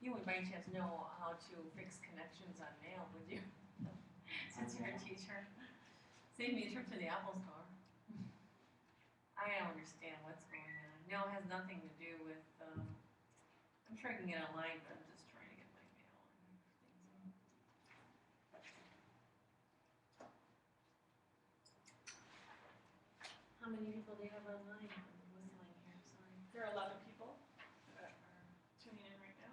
You would by chance know how to fix connections on mail, would you? Since you're a teacher. Save me a trip to the Apple store. I don't understand what's going on. No, it has nothing to do with, I'm sure I can get online, but I'm just trying to get my mail and things. How many people do you have online? I'm whistling here, sorry. There are 11 people that are tuning in right now.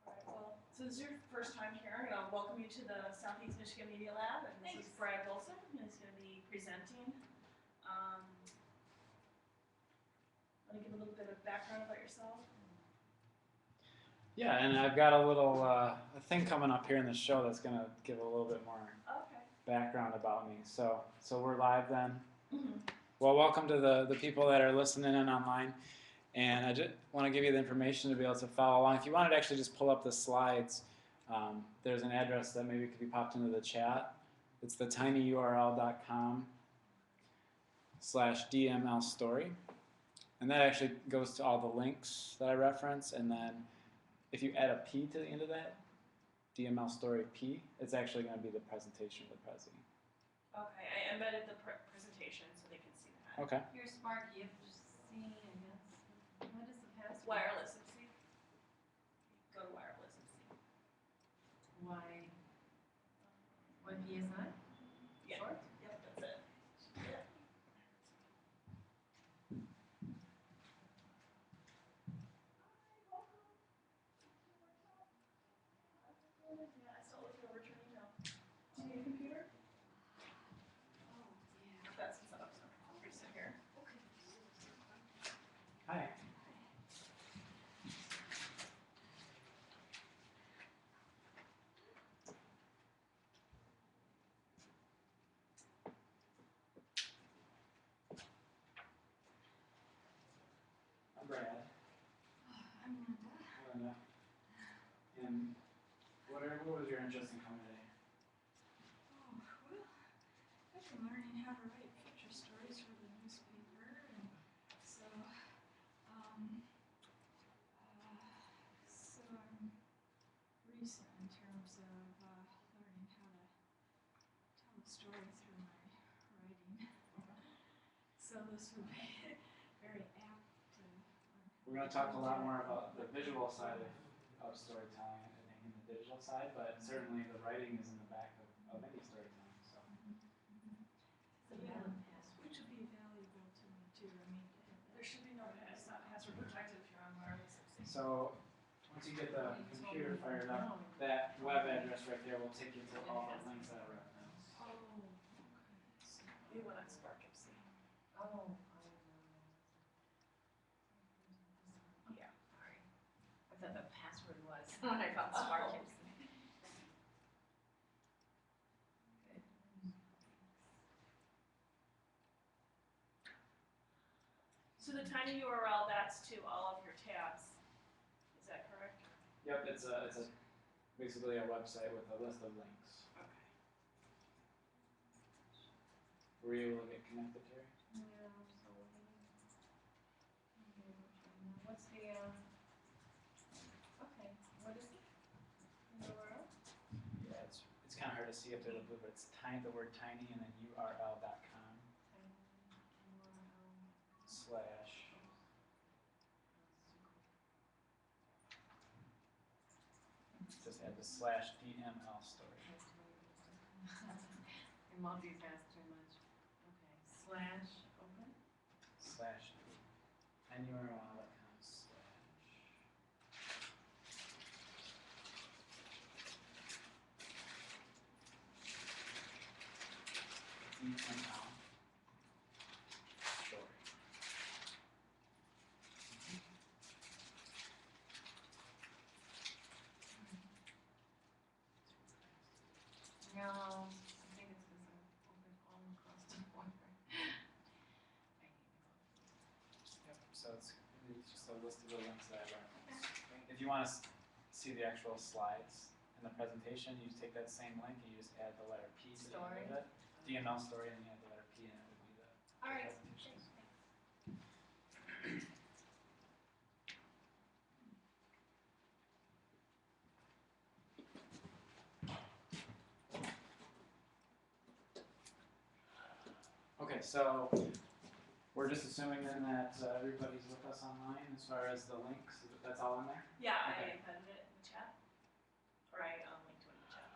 All right, well, so this is your first time here. I'm going to welcome you to the Southeast Michigan Media Lab, and this is Brad Wilson, who's going to be presenting. Want to give a little bit of background about yourself? Yeah, and I've got a little a thing coming up here in the show that's going to give a little bit more background about me. So we're live then. Mm-hmm. Well, welcome to the people that are listening in online. And I just want to give you the information to be able to follow along. If you wanted to actually just pull up the slides, there's an address that maybe could be popped into the chat. It's the tinyurl.com/DMLstory. And that actually goes to all the links that I reference. And then if you add a P to the end of that, DML story P, it's actually going to be the presentation of the Prezi. Okay, I embedded the presentation so they can see that. Okay. You're smart, you have to see, I guess. What is the password? Wireless MC. Go to wireless MC. Why? What PSI? Yeah. Short? Yep, that's it. Yeah. Yeah, I still looking over to your email. Do you need a computer? Oh, yeah. I've got some set up, so I'll sit here. Okay. Hi. I'm Brad. I'm Linda. Linda. And what was your interest in coming today? Oh, well, I've been learning how to write picture stories for the newspaper, and so, so I'm recent in terms of learning how to tell a story through my writing. So this would be very apt to learn. We're going to talk a lot more about the visual side of storytelling in the digital side, but certainly the writing is in the back of any storytelling. So. Yeah, which would be valuable to me too. I mean, There should be no, it's not password protected if you're on wireless MC. So once you get the computer fired up, that web address right there will take you to all the links that I referenced. oh, okay. So, You went on Spark MC. Oh, Yeah. sorry. I thought the password was when I found Spark Kids. Good. So the tiny URL, that's to all of your tabs. Is that correct? Yep, it's basically a website with a list of links. Okay. Were you able to get connected here? Yeah, I'm so what's the, okay, what is it? URL? Yeah, it's kind of hard to see up there, the blue, but it's tiny, the word tiny, and then url.com slash. Just add the slash DML story. I multitask too much. Okay, slash open? Slash NURL.com slash. DML story. No, I think it's because I'm open all across the board. I need to go. Yep, so it's just a list of the links that I referenced. If you want to see the actual slides in the presentation, you just take that same link and you just add the letter P to the Story. end of it. DML story, and you add the letter P, and it would be the All right. presentation. Okay, so we're just assuming then that everybody's with us online as far as the links. That's all in there? Yeah, Okay. I embedded it in the chat. Or I linked to it in the chat.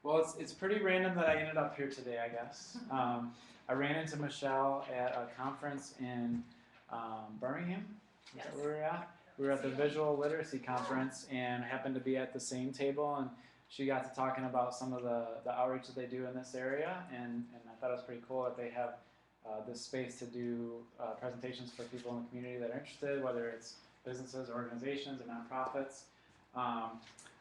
Well, it's pretty random that I ended up here today, I guess. I ran into Michelle at a conference in Birmingham. Is that where we were at? We were at the Visual Literacy Conference and happened to be at the same table, and she got to talking about some of the outreach that they do in this area, and I thought it was pretty cool that they have this space to do presentations for people in the community that are interested, whether it's businesses, organizations, or nonprofits.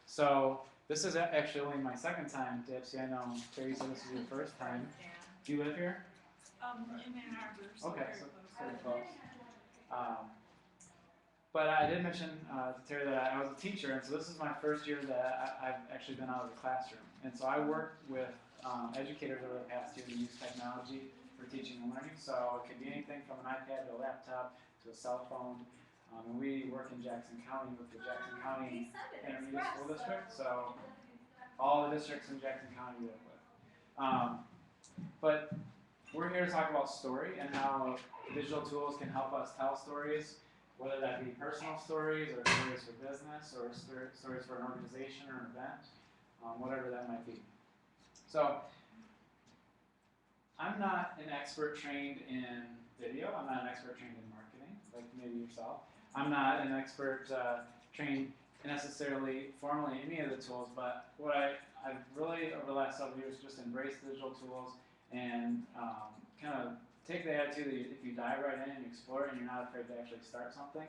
So this is actually only my second time, Dipsy. I know, Terry, said this is your first time. Yeah. Do you live here? In Ann Arbor, so Okay, very so close. pretty close. But I did mention to Terry that I was a teacher, and so this is my first year that I've actually been out of the classroom. And so I worked with educators over the past year to use technology for teaching and learning. So it could be anything from an iPad to a laptop to a cell phone. And we work in Jackson County with the Jackson County Intermediate School District. So all the districts in Jackson County we work with. But we're here to talk about story and how digital tools can help us tell stories, whether that be personal stories or stories for business or stories for an organization or an event, whatever that might be. So I'm not an expert trained in video. I'm not an expert trained in marketing, like maybe yourself. I'm not an expert trained necessarily formally in any of the tools, but what I've really, over the last several years, just embraced digital tools and kind of take the attitude that if you dive right in and explore it and you're not afraid to actually start something,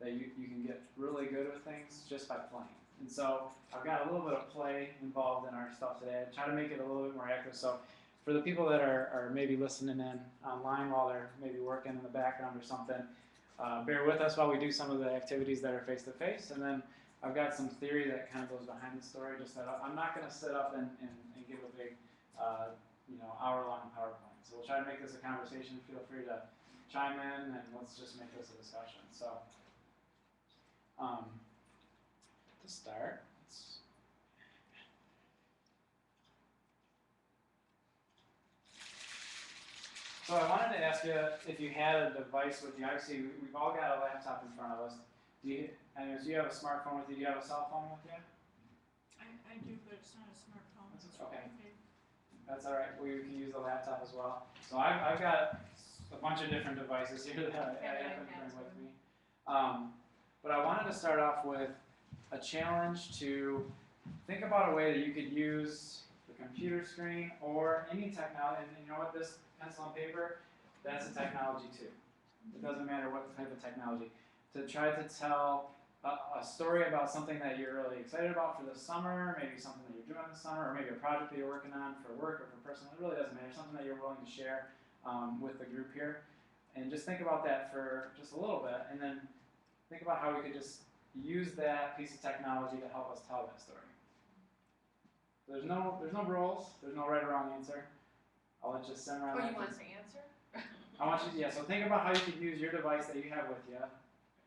that you can get really good with things just by playing. And so I've got a little bit of play involved in our stuff today. I try to make it a little bit more active. So for the people that are maybe listening in online while they're maybe working in the background or something, bear with us while we do some of the activities that are face-to-face. And then I've got some theory that kind of goes behind the story, just that I'm not going to sit up and give a big hour-long PowerPoint. So we'll try to make this a conversation. Feel free to chime in, and let's just make this a discussion. So to start, so I wanted to ask you if you had a device with you. Obviously, we've all got a laptop in front of us. Do you have a smartphone with you? Do you have a cell phone with you? I do, but it's not a smartphone. That's okay. That's all right. We can use the laptop as well. So I've got a bunch of different devices here that I happen to bring with me. But I wanted to start off with a challenge to think about a way that you could use the computer screen or any technology. And you know what? This pencil and paper, that's a technology too. It doesn't matter what type of technology. To try to tell a story about something that you're really excited about for the summer, maybe something that you're doing this summer, or maybe a project that you're working on for work or for personal. It really doesn't matter. Something that you're willing to share with the group here. And just think about that for just a little bit, and then think about how we could just use that piece of technology to help us tell that story. There's no rules. There's no right or wrong answer. I'll let you simmer on Oh, that. you want us to answer? I want you to, so think about how you could use your device that you have with you,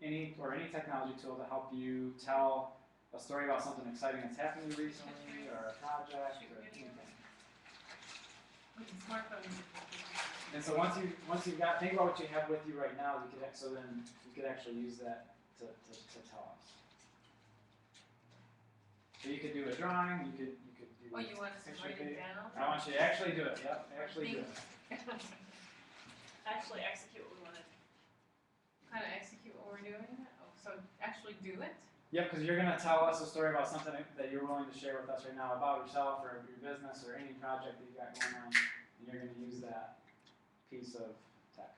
any technology tool to help you tell a story about something exciting that's happened to you recently, or a project, or anything. Smartphones. And so once you've got, think about what you have with you right now, then you could actually use that to tell us. So you could do a drawing, you could do Oh, you want us to picture write tape. it down? I want you to actually do it. Yep, actually do it. Actually execute what we wanted. Kind of execute what we're doing? Oh, so actually do it? Yep, because you're going to tell us a story about something that you're willing to share with us right now about yourself or your business or any project that you've got going on, and you're going to use that piece of tech.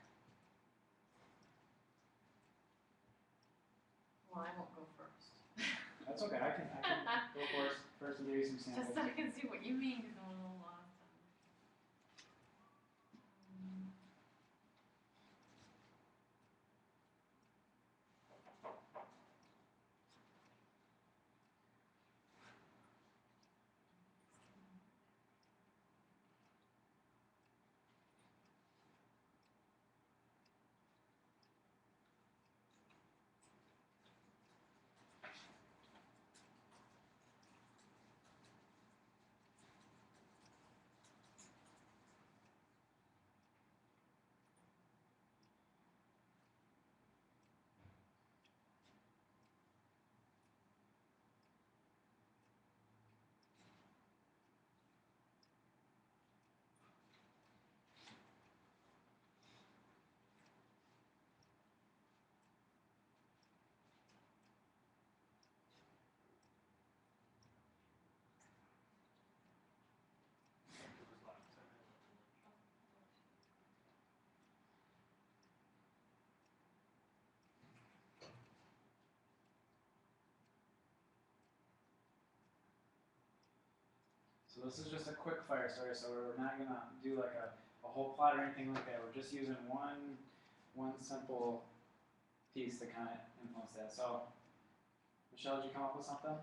Well, I won't go first. That's okay. I can go first and give you some samples. Just so I can see what you mean, because I'm a little lost. So this is just a quick fire story, so we're not going to do like a whole plot or anything like that. We're just using one simple piece to kind of influence that. So, Michelle, did you come up with something?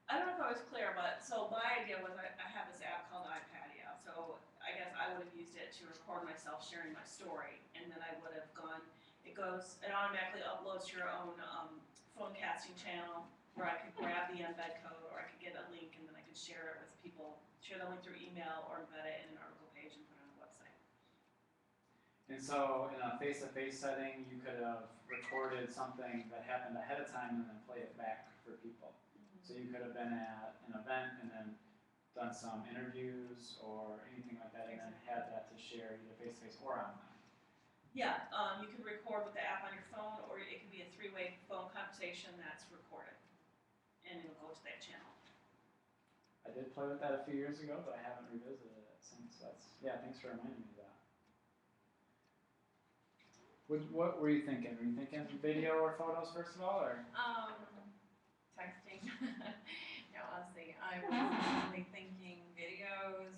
I don't know if I was clear, but so my idea was I have this app called iPadia. So I guess I would have used it to record myself sharing my story, and then I would have gone. It automatically uploads to your own phone casting channel, where I could grab the embed code, or I could get a link, and then I could share it with people. Share the link through email, or embed it in an article page and put it on the website. And so in a face-to-face setting, you could have recorded something that happened ahead of time and then played it back for people. So you could have been at an event and then done some interviews or anything like that, and then had that to share either face-to-face or online. Yeah, you could record with the app on your phone, or it could be a three-way phone conversation that's recorded, and it'll go to that channel. I did play with that a few years ago, but I haven't revisited it since. Yeah, thanks for reminding me of that. What were you thinking? Were you thinking video or photos first of all, or? Texting. No, honestly, I was really thinking videos.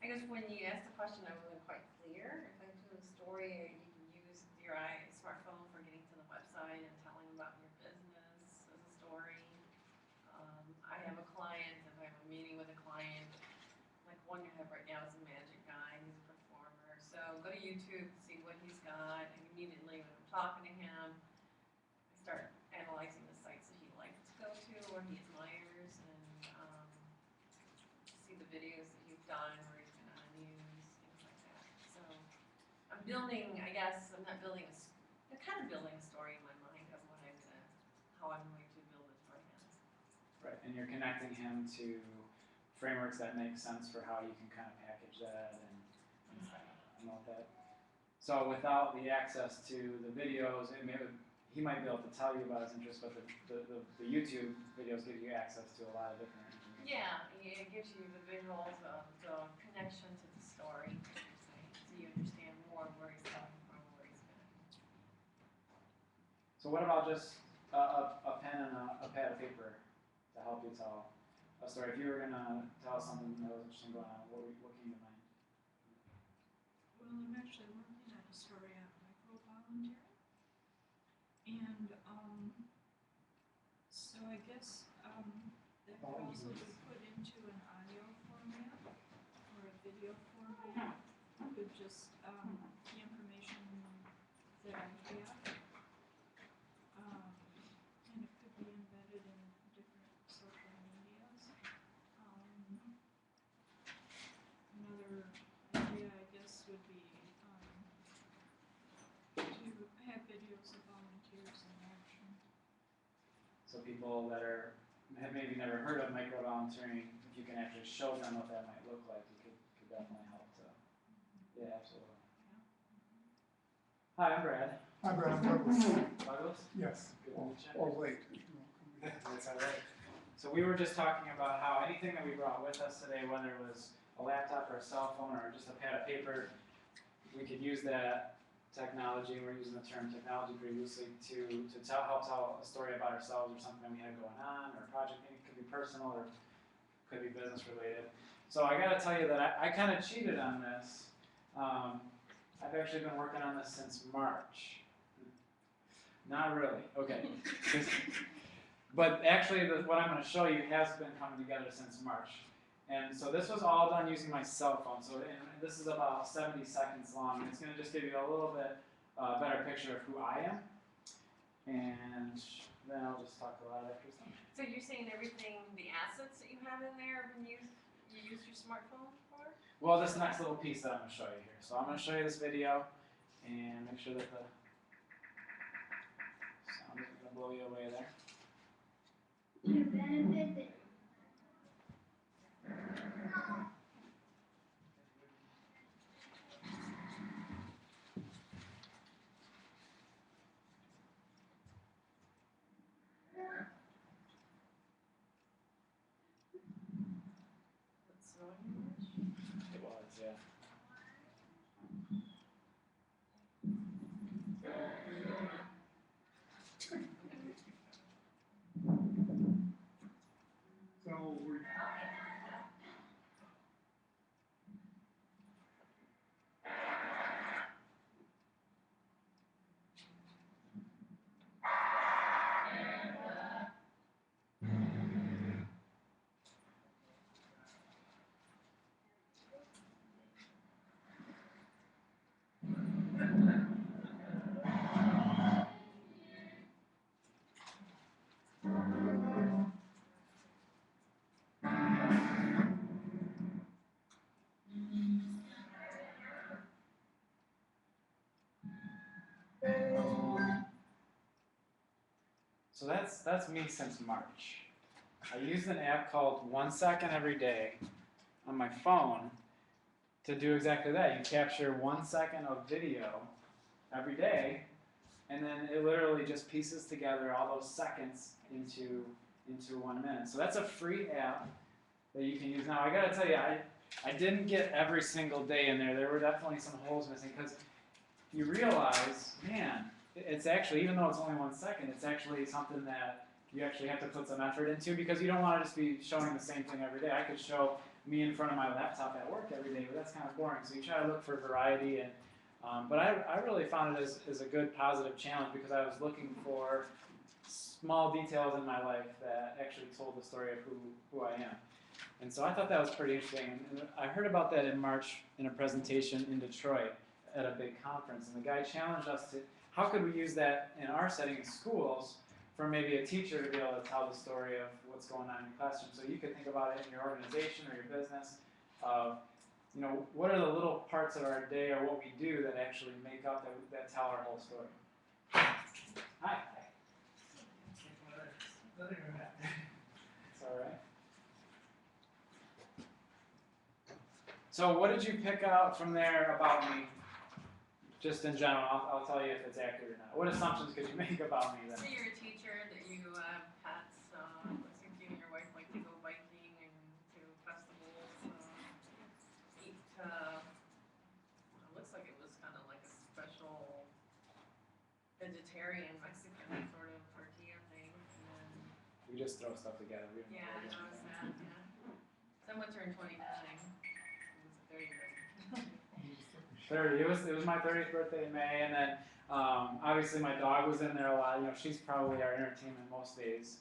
I guess when you asked the question, I wasn't quite clear. If I'm doing a story, you can use your smartphone for getting to the website and telling about your business as a story. I have a client, if I have a meeting with a client, like one you have right now is a magic guy, he's a performer. So go to YouTube, see what he's got, and immediately when I'm talking to him, I start analyzing the sites that he likes to go to or he admires, and see the videos that he's done where he's been on the news, things like that. So I'm building, I guess, I'm not building I'm kind of building a story in my mind of how I'm going to build it for him. Right, and you're connecting him to frameworks that make sense for how you can kind of package that and all that. So without the access to the videos, he might be able to tell you about his interests, but the YouTube videos give you access to a lot of different information. Yeah, it gives you the visuals of the connection to the story, so you understand more where he's coming from, where he's been. So what about just a pen and a pad of paper to help you tell a story? If you were going to tell us something that was interesting going on, what came to mind? Well, I'm actually working on a story on micro-volunteering. And so I guess that could also be put into an audio format or a video format. Could just the information that I have, and it could be embedded in different social medias. Another idea, I guess, would be to have videos of volunteers in action. So people that have maybe never heard of micro-volunteering, if you can actually show them what that might look like, it could definitely help to. Yeah, absolutely. Hi, I'm Brad. Hi, Brad. Douglas. Douglas? Yes. Good to meet you. Or late. That's all right. So we were just talking about how anything that we brought with us today, whether it was a laptop or a cell phone or just a pad of paper, we could use that technology, and we're using the term technology pretty loosely, to help tell a story about ourselves or something that we had going on, or a project. It could be personal or could be business related. So I got to tell you that I kind of cheated on this. I've actually been working on this since March. Not really. Okay. But actually, what I'm going to show you has been coming together since March. And so this was all done using my cell phone. So this is about 70 seconds long. And it's going to just give you a little bit better picture of who I am. And then I'll just talk about it after some. So you're saying everything, the assets that you have in there, you use your smartphone for? Well, this next little piece that I'm going to show you here. So I'm going to show you this video and make sure that the sound isn't going to blow you away there. You benefit. What's wrong with It was, yeah. So that's me since March. I used an app called 1 Second Every Day on my phone to do exactly that. You capture 1 second of video every day, and then it literally just pieces together all those seconds into 1 minute. So that's a free app that you can use. Now I gotta tell you, I didn't get every single day in there. There were definitely some holes missing because you realize, man, it's actually, even though it's only 1 second, it's actually something that you actually have to put some effort into because you don't want to just be showing the same thing every day. I could show me in front of my laptop at work every day, but that's kind of boring. So you try to look for variety, and but I really found it as a good positive challenge because I was looking for small details in my life that actually told the story of who I am. And so I thought that was pretty interesting. And I heard about that in March in a presentation in Detroit at a big conference. And the guy challenged us to, how could we use that in our setting in schools for maybe a teacher to be able to tell the story of what's going on in your classroom. So you could think about it in your organization or your business of, you know, what are the little parts of our day or what we do that actually make up, that tell our whole story. Hi. It's all right. So what did you pick out from there about me? Just in general, I'll tell you if it's accurate or not. What assumptions could you make about me then? So you're a teacher, that you have pets, looks like you and your wife like to go biking and to festivals, eat, it looks like it was kind of like a special vegetarian Mexican sort of tortilla thing, and then, We just throw stuff together. We don't yeah, I know. noticed that, yeah. Someone turned 29, it was a 30-year-old. 30. It was my 30th birthday in May, and then obviously my dog was in there a lot. You know, she's probably our entertainment most days,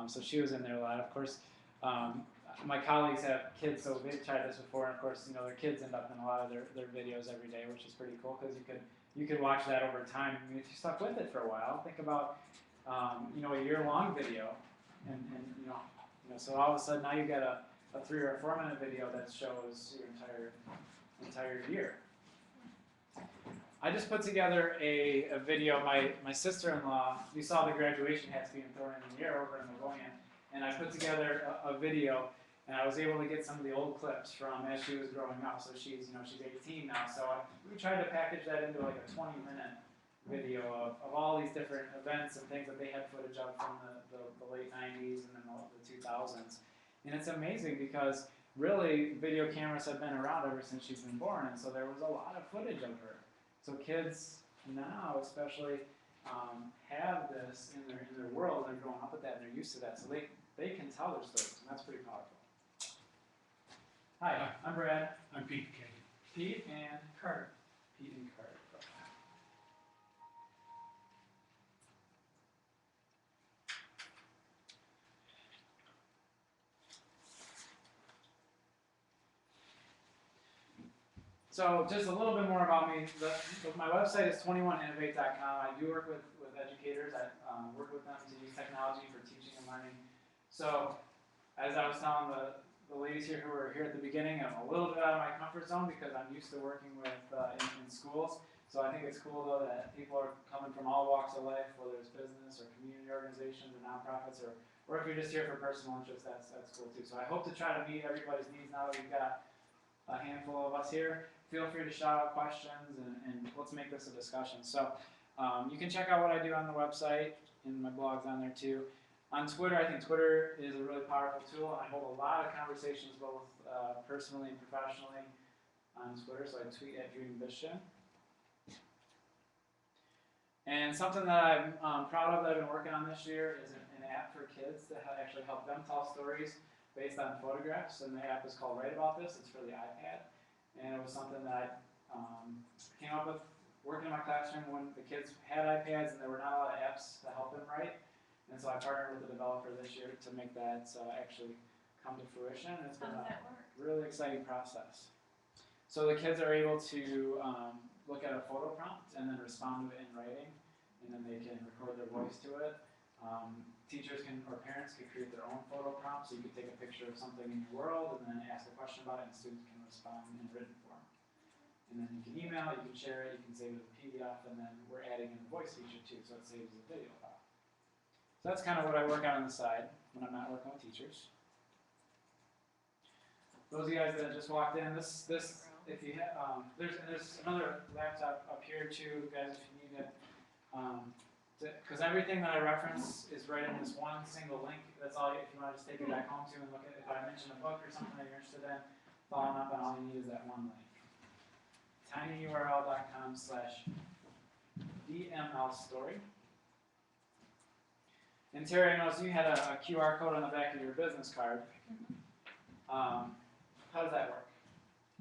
so she was in there a lot. Of course, my colleagues have kids, so they've tried this before, and of course, you know, their kids end up in a lot of their videos every day, which is pretty cool because you could watch that over time. I mean, if you stuck with it for a while, think about you know, a year-long video, and you know, so all of a sudden now you got a 3 or 4 minute video that shows your entire year. I just put together a video. My sister-in-law, you saw the graduation hats being thrown in the air over in Livonia, and I put together a video, and I was able to get some of the old clips from as she was growing up. So she's 18 now. So we tried to package that into like a 20-minute video of all these different events and things that they had footage of from the late 90s and then the 2000s. And it's amazing because really video cameras have been around ever since she's been born, and so there was a lot of footage of her. So kids now especially have this in their world, and they're growing up with that, and they're used to that, so they can tell their stories, and that's pretty powerful. Hi, I'm Brad. I'm Pete. Pete and Carter. Pete and Carter. So just a little bit more about me. My website is 21innovate.com. I do work with educators. I work with them to use technology for teaching and learning. So as I was telling the ladies here who were here at the beginning, I'm a little bit out of my comfort zone because I'm used to working with in schools. So I think it's cool though that people are coming from all walks of life, whether it's business or community organizations or nonprofits, or if you're just here for personal interest, that's cool too. So I hope to try to meet everybody's needs now that we've got a handful of us here. Feel free to shout out questions and let's make this a discussion. So you can check out what I do on the website, and my blog's on there too. On Twitter, I think Twitter is a really powerful tool. I hold a lot of conversations both personally and professionally on Twitter, so I tweet at DreamVision. And something that I'm proud of that I've been working on this year is an app for kids to actually help them tell stories based on photographs, and the app is called Write About This. It's for the iPad, and it was something that I came up with working in my classroom when the kids had iPads and there were not a lot of apps to help them write, and so I partnered with a developer this year to make that actually come to fruition, and it's been a really exciting process. So the kids are able to look at a photo prompt and then respond to it in writing, and then they can record their voice to it. Teachers or parents can create their own photo prompt, so you could take a picture of something in your world and then ask a question about it, and students can respond in written form. And then you can email, you can share it, you can save it as a PDF, and then we're adding in the voice feature too, so it saves the video file. So that's kind of what I work on the side when I'm not working with teachers. Those of you guys that just walked in, this if you have, there's another laptop up here too, guys, if you need it. Because everything that I reference is right in this one single link. That's all. If you want to just take it back home to and look at, if I mention a book or something that you're interested in, following up on all you need is that one link. tinyurl.com/DMLstory. And Terry, I noticed you had a QR code on the back of your business card. How does that work?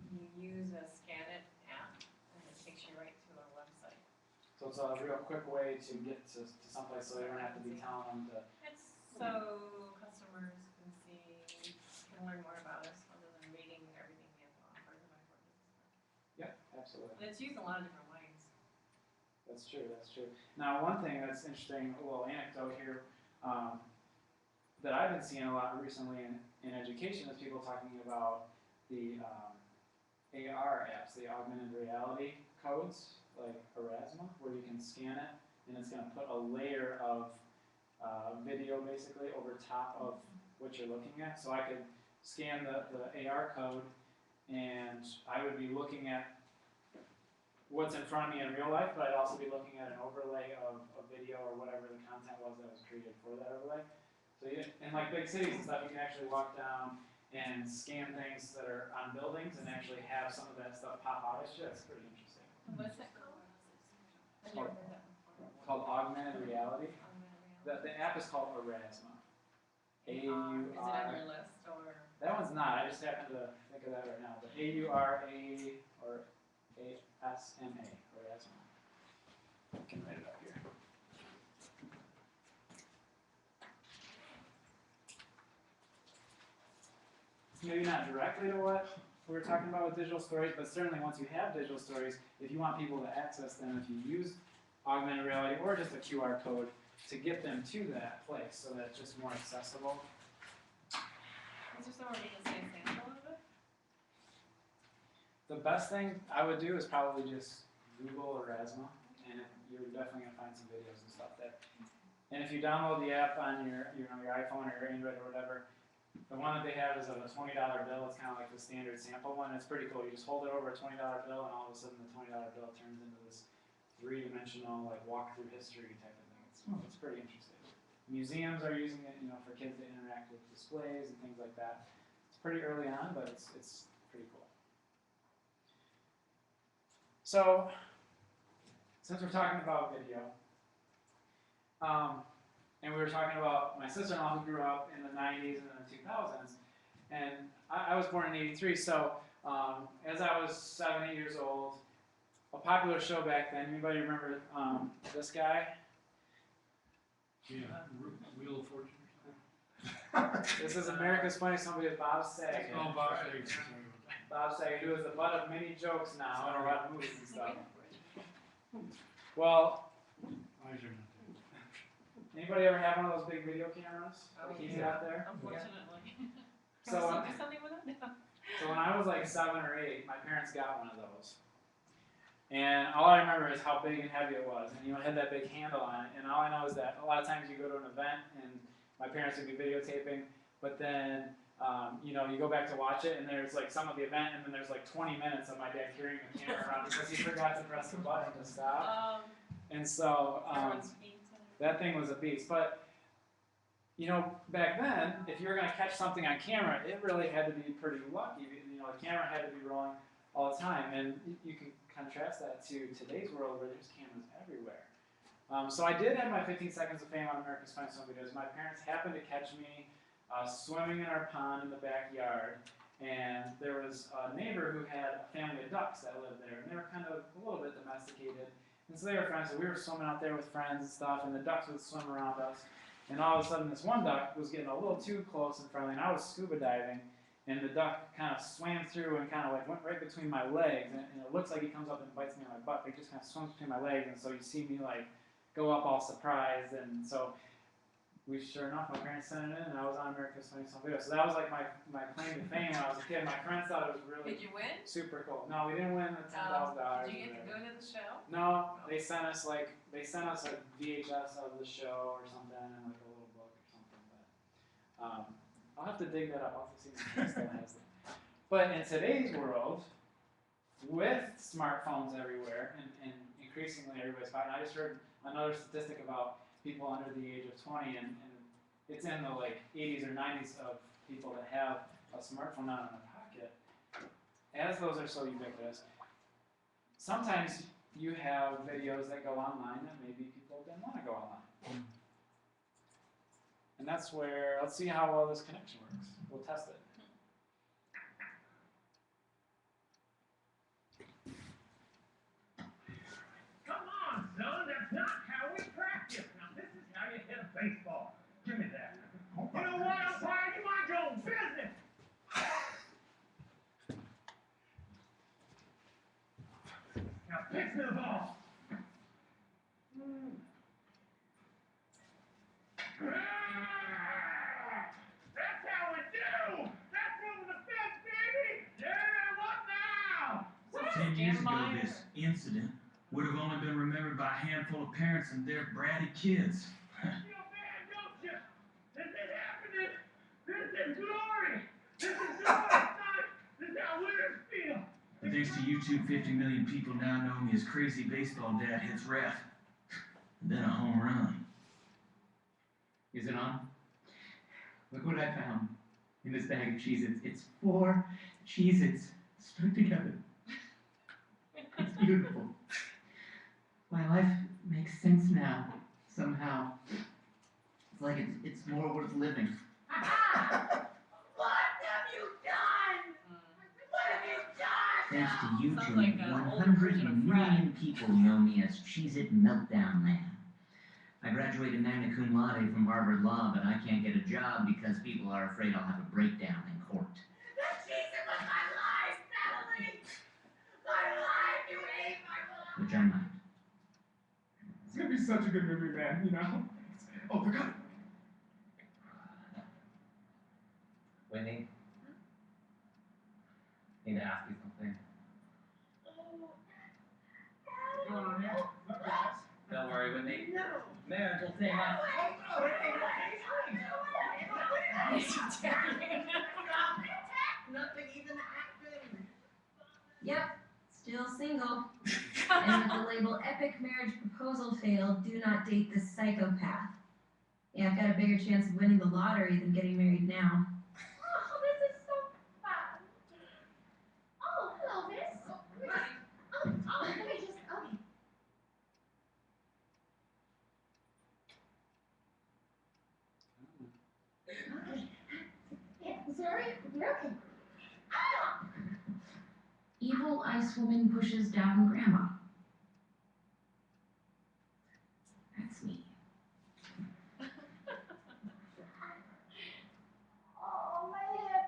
You use a Scan It app, and it takes you right to our website. So it's a real quick way to get to someplace so they don't have to be telling them to. It's so customers can learn more about us other than reading everything we have to offer in my business. Yeah, absolutely. And it's used a lot of different ways. That's true, that's true. Now, one thing that's interesting, a little anecdote here, that I've been seeing a lot recently in education is people talking about the AR apps, the augmented reality codes, like Erasmus, where you can scan it and it's going to put a layer of video basically over top of what you're looking at. So I could scan the AR code and I would be looking at what's in front of me in real life, but I'd also be looking at an overlay of a video or whatever the content was that was created for that overlay. So in like big cities and stuff, you can actually walk down and scan things that are on buildings and actually have some of that stuff pop out at you. It's pretty interesting. What's that called? I've never heard that before. It's called augmented reality. Augmented reality. The app is called Erasmus. Is it on your list or? That one's not. I just happen to think of that right now. But A-U-R-A or A-S-M-A. Erasmus. I can write it up here. Maybe not directly to what we were talking about with digital stories, but certainly once you have digital stories, if you want people to access them, if you use augmented reality or just a QR code to get them to that place so that it's just more accessible. Is there somewhere we can see a sample of it? The best thing I would do is probably just Google Erasmus, and you're definitely going to find some videos and stuff there. And if you download the app on your iPhone or your Android or whatever, the one that they have is of a $20 bill. It's kind of like the standard sample one. It's pretty cool. You just hold it over a $20 bill, and all of a sudden the $20 bill turns into this three-dimensional, like walk-through history type of thing. It's pretty interesting. Museums are using it, for kids to interact with displays and things like that. It's pretty early on, but it's pretty cool. So, since we're talking about video, and we were talking about my sister-in-law who grew up in the 90s and the 2000s, and I was born in 83, so as I was 7, 8 years old, a popular show back then, anybody remember this guy? Yeah, Wheel of Fortune. This is America's Funniest Home Videos, Bob Saget. Oh, Bob Saget. Bob Saget, who is the butt of many jokes now in a lot of movies and stuff. Well, anybody ever have one of those big video cameras? Oh, Like he's yeah. out there? Unfortunately. So, Can we do something with it? So when I was like 7 or 8, my parents got one of those. And all I remember is how big and heavy it was. And it had that big handle on it. And all I know is that a lot of times you go to an event and my parents would be videotaping, but then you go back to watch it and there's like some of the event and then there's like 20 minutes of my dad carrying the camera around because he forgot to press the button to stop. And so that thing was a beast. But back then, if you were going to catch something on camera, it really had to be pretty lucky. The camera had to be rolling all the time. And you can contrast that to today's world where there's cameras everywhere. So I did have my 15 seconds of fame on America's Funniest Home Videos. My parents happened to catch me swimming in our pond in the backyard. And there was a neighbor who had a family of ducks that lived there. And they were kind of a little bit domesticated. And so they were friends. So we were swimming out there with friends and stuff. And the ducks would swim around us. And all of a sudden, this one duck was getting a little too close and friendly, and I was scuba diving, and the duck kind of swam through and kind of like went right between my legs, and it looks like he comes up and bites me on my butt, but he just kind of swims between my legs, and so you see me like go up all surprised, and so sure enough, my parents sent it in, and I was on America's Funniest Home Video. So that was like my claim to fame when I was a kid. My friends thought it was really Did you win? super cool. No, we didn't win the $10,000. Did you get to go to the show? No, they sent us a VHS of the show or something, and like a little book or something. But I'll have to dig that up. I'll have to see if my still has it. But in today's world, with smartphones everywhere and increasingly everybody's buying, I just heard another statistic about people under the age of 20, and it's in the like 80s or 90s of people that have a smartphone not in their pocket. As those are so ubiquitous, sometimes you have videos that go online that maybe people didn't want to go online. And that's where, let's see how well this connection works. We'll test it. Come on, son, that's not how we practice. Now, this is how you hit a baseball. Give me that. You know what, umpire? You mind your own business. Now, pitch me the ball. That's how we do. That's over the fence, baby. Yeah, what now? 10 years ago, this incident would have only been remembered by a handful of parents and their bratty kids. You feel bad, don't you? This is happening. This is glory. This is glory, son. This is how winners feel. But thanks to YouTube, 50 million people now know me as Crazy Baseball Dad hits ref. And then a home run. Is it on? Look what I found in this bag of Cheez-Its. It's 4 Cheez-Its stuck together. It's beautiful. My life makes sense now, somehow. It's like it's more worth living. What have you done? What have you done? Thanks to Sounds YouTube, like an older 100 version of million people know me as Cheez-It Meltdown Man. I graduated magna cum laude from Harvard Law, but I can't get a job because people are afraid I'll have a breakdown in court. That Cheez-It was my life, Natalie! My life! You ate my life! Which I might. It's gonna be such a good movie, man, you know? Oh, forgot it. Whitney? Need to ask you something. Don't worry, Whitney. No. Marriage will save us. Nothing even happened. Yep, still single. And with the label Epic Marriage Proposal Failed, do not date this psychopath. Yeah, I've got a bigger chance of winning the lottery than getting married now. Oh, this is so fun. Oh, hello, miss. Oh, let me just, okay. Okay. Yeah, sorry, you're okay. Ah! Evil ice woman pushes down grandma. That's me. Oh, my hip.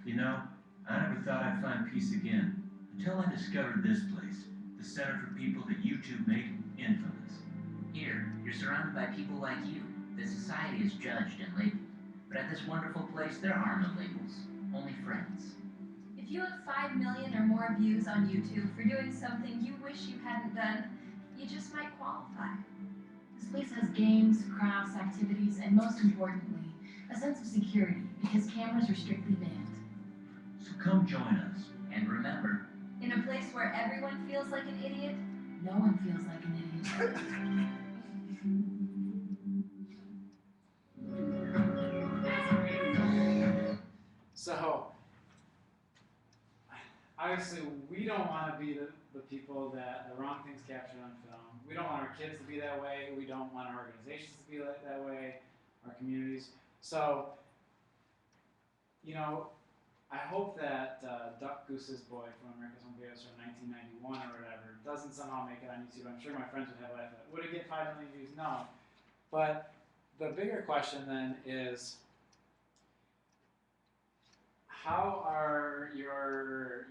You know, I never thought I'd find peace again until I discovered this place, the Center for People that YouTube made infamous. Here, you're surrounded by people like you. The society is judged and labeled. But at this wonderful place, there are no labels, only friends. If you have 5 million or more views on YouTube for doing something you wish you hadn't done, you just might qualify. This place has games, crafts, activities, and most importantly, a sense of security, because cameras are strictly banned. So come join us. And remember, In a place where everyone feels like an idiot, No one feels like an idiot. So, obviously, we don't want to be the people that the wrong things captured on film. We don't want our kids to be that way. We don't want our organizations to be that way, our communities. So, you know, I hope that Duck Goose's Boy from America's Home Videos from 1991 or whatever doesn't somehow make it on YouTube. I'm sure my friends would have laughed at it. Would it get 5 million views? No. But the bigger question then is, how are your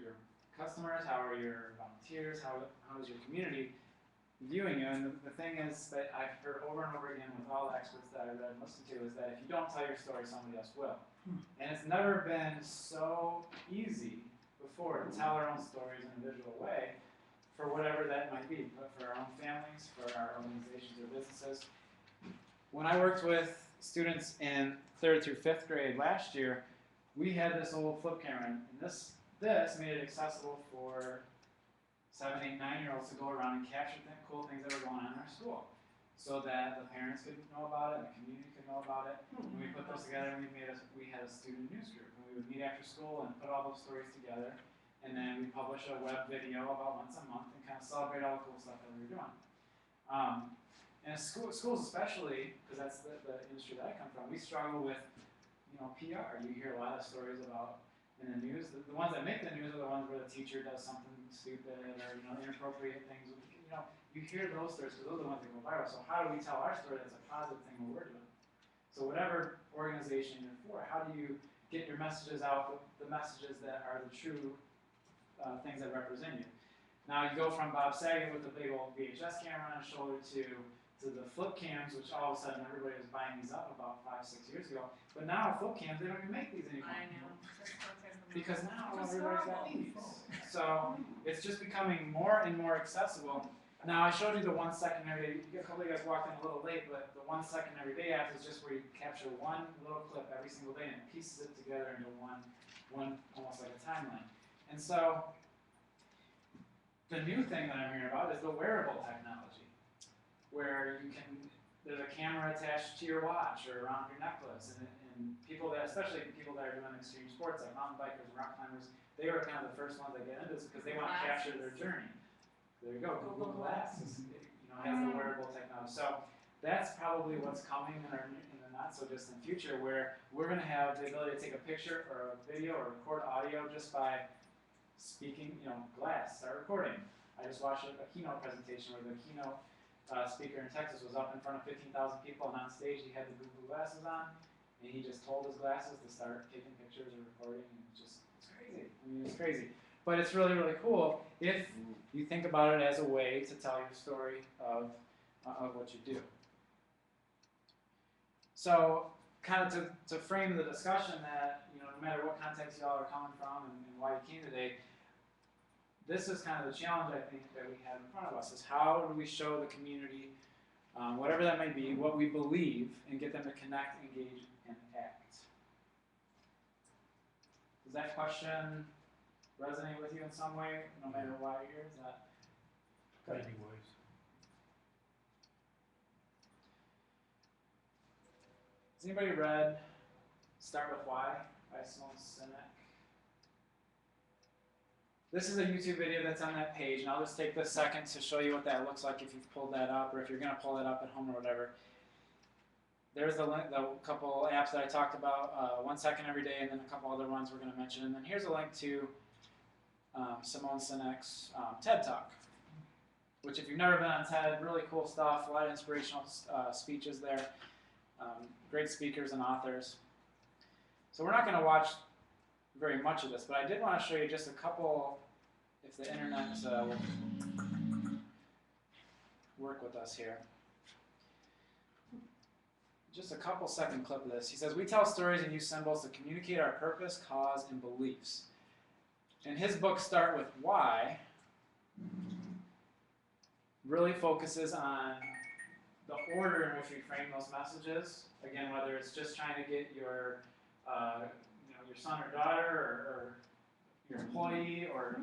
customers, how are your volunteers, how is your community viewing you. And the thing is that I've heard over and over again with all the experts that I read and listened to is that if you don't tell your story, somebody else will. And it's never been so easy before to tell our own stories in a visual way for whatever that might be, but for our own families, for our organizations or businesses. When I worked with students in 3rd through 5th grade last year, we had this old flip camera, and this made it accessible for 7, 8, 9-year-olds to go around and capture cool things that were going on in our school, so that the parents could know about it and the community could know about it. And we put those together, and we had a student news group, and we would meet after school and put all those stories together, and then we publish a web video about once a month and kind of celebrate all the cool stuff that we were doing. And schools especially, because that's the industry that I come from, we struggle with, PR. You hear a lot of stories about in the news. The ones that make the news are the ones where the teacher does something stupid or inappropriate things. You hear those stories because those are the ones that go viral. So how do we tell our story that's a positive thing what we're doing? So whatever organization you're for, how do you get your messages out, the messages that are the true things that represent you? Now you go from Bob Saget with the big old VHS camera on his shoulder to the flip cams, which all of a sudden everybody was buying these up about 5, 6 years ago. But now flip cams, they don't even make these anymore. I know. Because now everybody's got these. So it's just becoming more and more accessible. Now I showed you the 1 second every day. A couple of you guys walked in a little late, but the 1 second every day app is just where you capture one little clip every single day and it pieces it together into one almost like a timeline. And so the new thing that I'm hearing about is the wearable technology, where there's a camera attached to your watch or around your necklace, and people that, especially people that are doing extreme sports like mountain bikers and rock climbers, they are kind of the first ones that get into this because they want to capture their journey. There you go, Google Glass has the wearable technology. So that's probably what's coming in the not so distant future, where we're going to have the ability to take a picture or a video or record audio just by speaking, Glass, start recording. I just watched a keynote presentation where the keynote speaker in Texas was up in front of 15,000 people, and on stage he had the Google glasses on, and he just told his glasses to start taking pictures or recording, and it's crazy. I mean, it's crazy. But it's really, really cool if you think about it as a way to tell your story of what you do. So, kind of to frame the discussion that, no matter what context y'all are coming from and why you came today, this is kind of the challenge, I think, that we have in front of us, is how do we show the community, whatever that might be, what we believe, and get them to connect, engage, and act. Does that question resonate with you in some way, no matter why you're here? Is that good? Many ways. Has anybody read Start With Why by Simone Sinek? This is a YouTube video that's on that page, and I'll just take this second to show you what that looks like if you've pulled that up, or if you're going to pull it up at home or whatever. There's the couple apps that I talked about, 1 second every day, and then a couple other ones we're going to mention. And then here's a link to Simone Sinek's TED Talk, which if you've never been on TED, really cool stuff, a lot of inspirational speeches there, great speakers and authors. So we're not going to watch very much of this, but I did want to show you just a couple, if the internet will work with us here. Just a couple second clip of this. He says, we tell stories and use symbols to communicate our purpose, cause, and beliefs. And his book, Start With Why, really focuses on the order in which we frame those messages. Again, whether it's just trying to get your your son or daughter, or your employee, or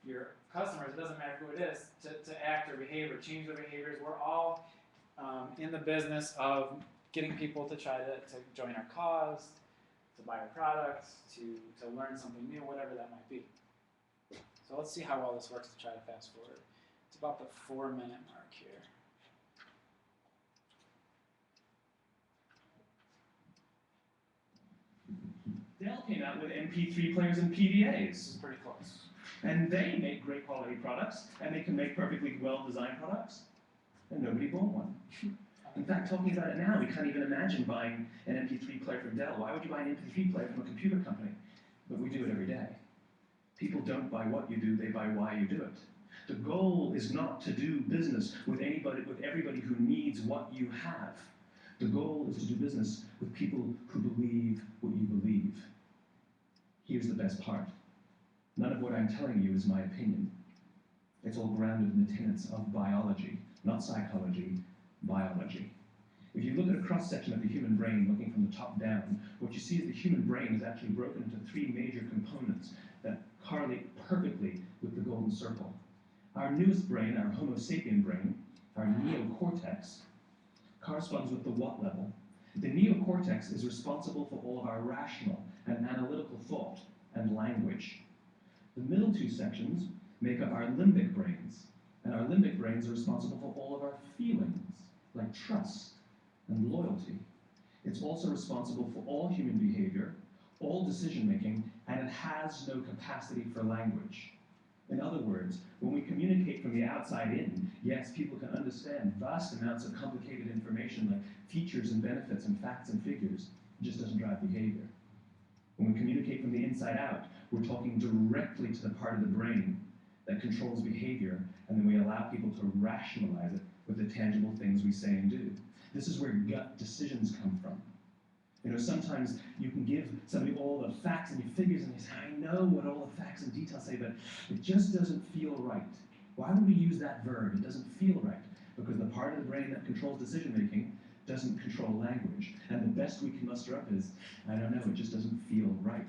your customers, it doesn't matter who it is, to act or behave or change their behaviors. We're all in the business of getting people to try to join our cause, to buy our products, to learn something new, whatever that might be. So let's see how well this works to try to fast forward. It's about the 4-minute mark here. Dell came out with MP3 players and PDAs. This is pretty close. And they make great quality products, and they can make perfectly well-designed products, and nobody bought one. In fact, talking about it now, we can't even imagine buying an MP3 player from Dell. Why would you buy an MP3 player from a computer company? But we do it every day. People don't buy what you do, they buy why you do it. The goal is not to do business with everybody who needs what you have. The goal is to do business with people who believe what you believe. Here's the best part. None of what I'm telling you is my opinion. It's all grounded in the tenets of biology, not psychology, biology. If you look at a cross-section of the human brain looking from the top down, what you see is the human brain is actually broken into 3 major components that correlate perfectly with the golden circle. Our newest brain, our Homo sapien brain, our neocortex, corresponds with the what level. The neocortex is responsible for all of our rational and analytical thought and language. The middle 2 sections make up our limbic brains, and our limbic brains are responsible for all of our feelings, like trust and loyalty. It's also responsible for all human behavior, all decision-making, and it has no capacity for language. In other words, when we communicate from the outside in, yes, people can understand vast amounts of complicated information like features and benefits and facts and figures. It just doesn't drive behavior. When we communicate from the inside out, we're talking directly to the part of the brain that controls behavior, and then we allow people to rationalize it with the tangible things we say and do. This is where gut decisions come from. You know, sometimes you can give somebody all the facts and your figures, and they say, I know what all the facts and details say, but it just doesn't feel right. Why would we use that verb? It doesn't feel right. Because the part of the brain that controls decision-making doesn't control language. And the best we can muster up is, I don't know, it just doesn't feel right.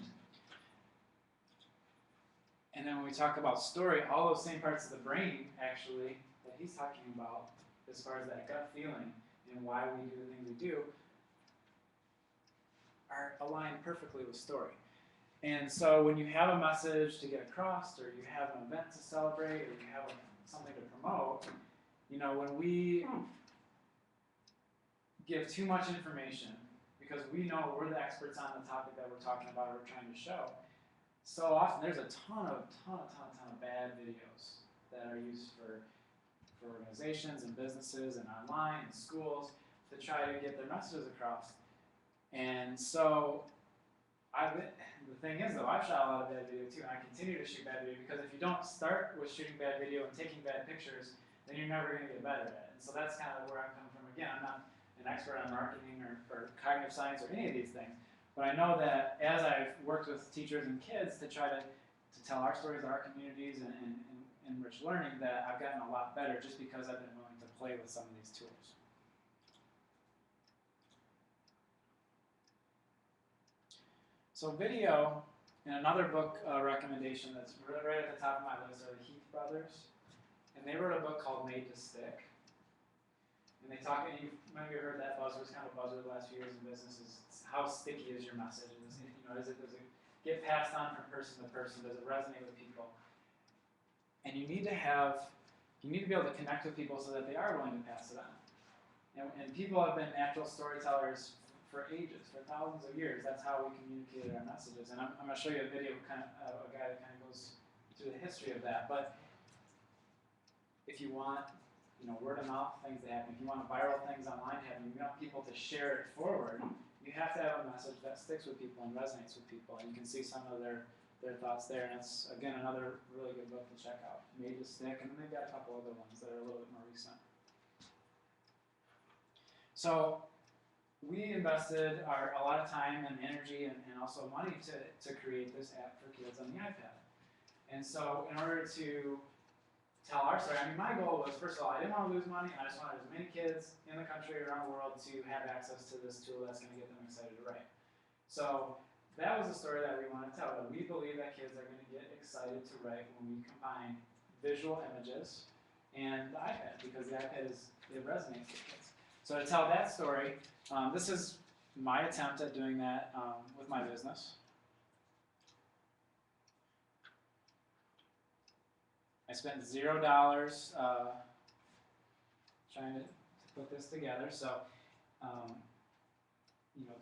And then when we talk about story, all those same parts of the brain, actually, that he's talking about, as far as that gut feeling and why we do the things we do, are aligned perfectly with story. And so when you have a message to get across, or you have an event to celebrate, or you have something to promote, you know, when we give too much information, because we know we're the experts on the topic that we're talking about or we're trying to show, so often there's a ton of bad videos that are used for organizations and businesses and online and schools to try to get their messages across. And so, the thing is though, I've shot a lot of bad video too, and I continue to shoot bad video, because if you don't start with shooting bad video and taking bad pictures, then you're never going to get better at it. And so that's kind of where I'm coming from. Again, I'm not an expert on marketing or cognitive science or any of these things, but I know that as I've worked with teachers and kids to try to tell our stories, our communities, and enrich learning, that I've gotten a lot better just because I've been willing to play with some of these tools. So video, and another book recommendation that's right at the top of my list are the Heath brothers. And they wrote a book called Made to Stick. And they talk, and you might have heard that buzzword, it's kind of a buzzword the last few years in business, is how sticky is your message? Does it get passed on from person to person? Does it resonate with people? And you need to be able to connect with people so that they are willing to pass it on. And people have been natural storytellers for ages, for thousands of years. That's how we communicated our messages. And I'm going to show you a video of a guy that kind of goes through the history of that. But if you want, word of mouth things that happen, if you want viral things online happening, you want people to share it forward, you have to have a message that sticks with people and resonates with people. And you can see some of their thoughts there. And it's, again, another really good book to check out. Made to Stick. And then they've got a couple other ones that are a little bit more recent. So we invested a lot of time and energy and also money to create this app for kids on the iPad. And so in order to tell our story, my goal was, first of all, I didn't want to lose money, and I just wanted as many kids in the country around the world to have access to this tool that's going to get them excited to write. So that was the story that we want to tell. That we believe that kids are going to get excited to write when we combine visual images and the iPad, because the iPad it resonates with kids. So to tell that story, this is my attempt at doing that with my business. I spent $0 trying to put this together. So,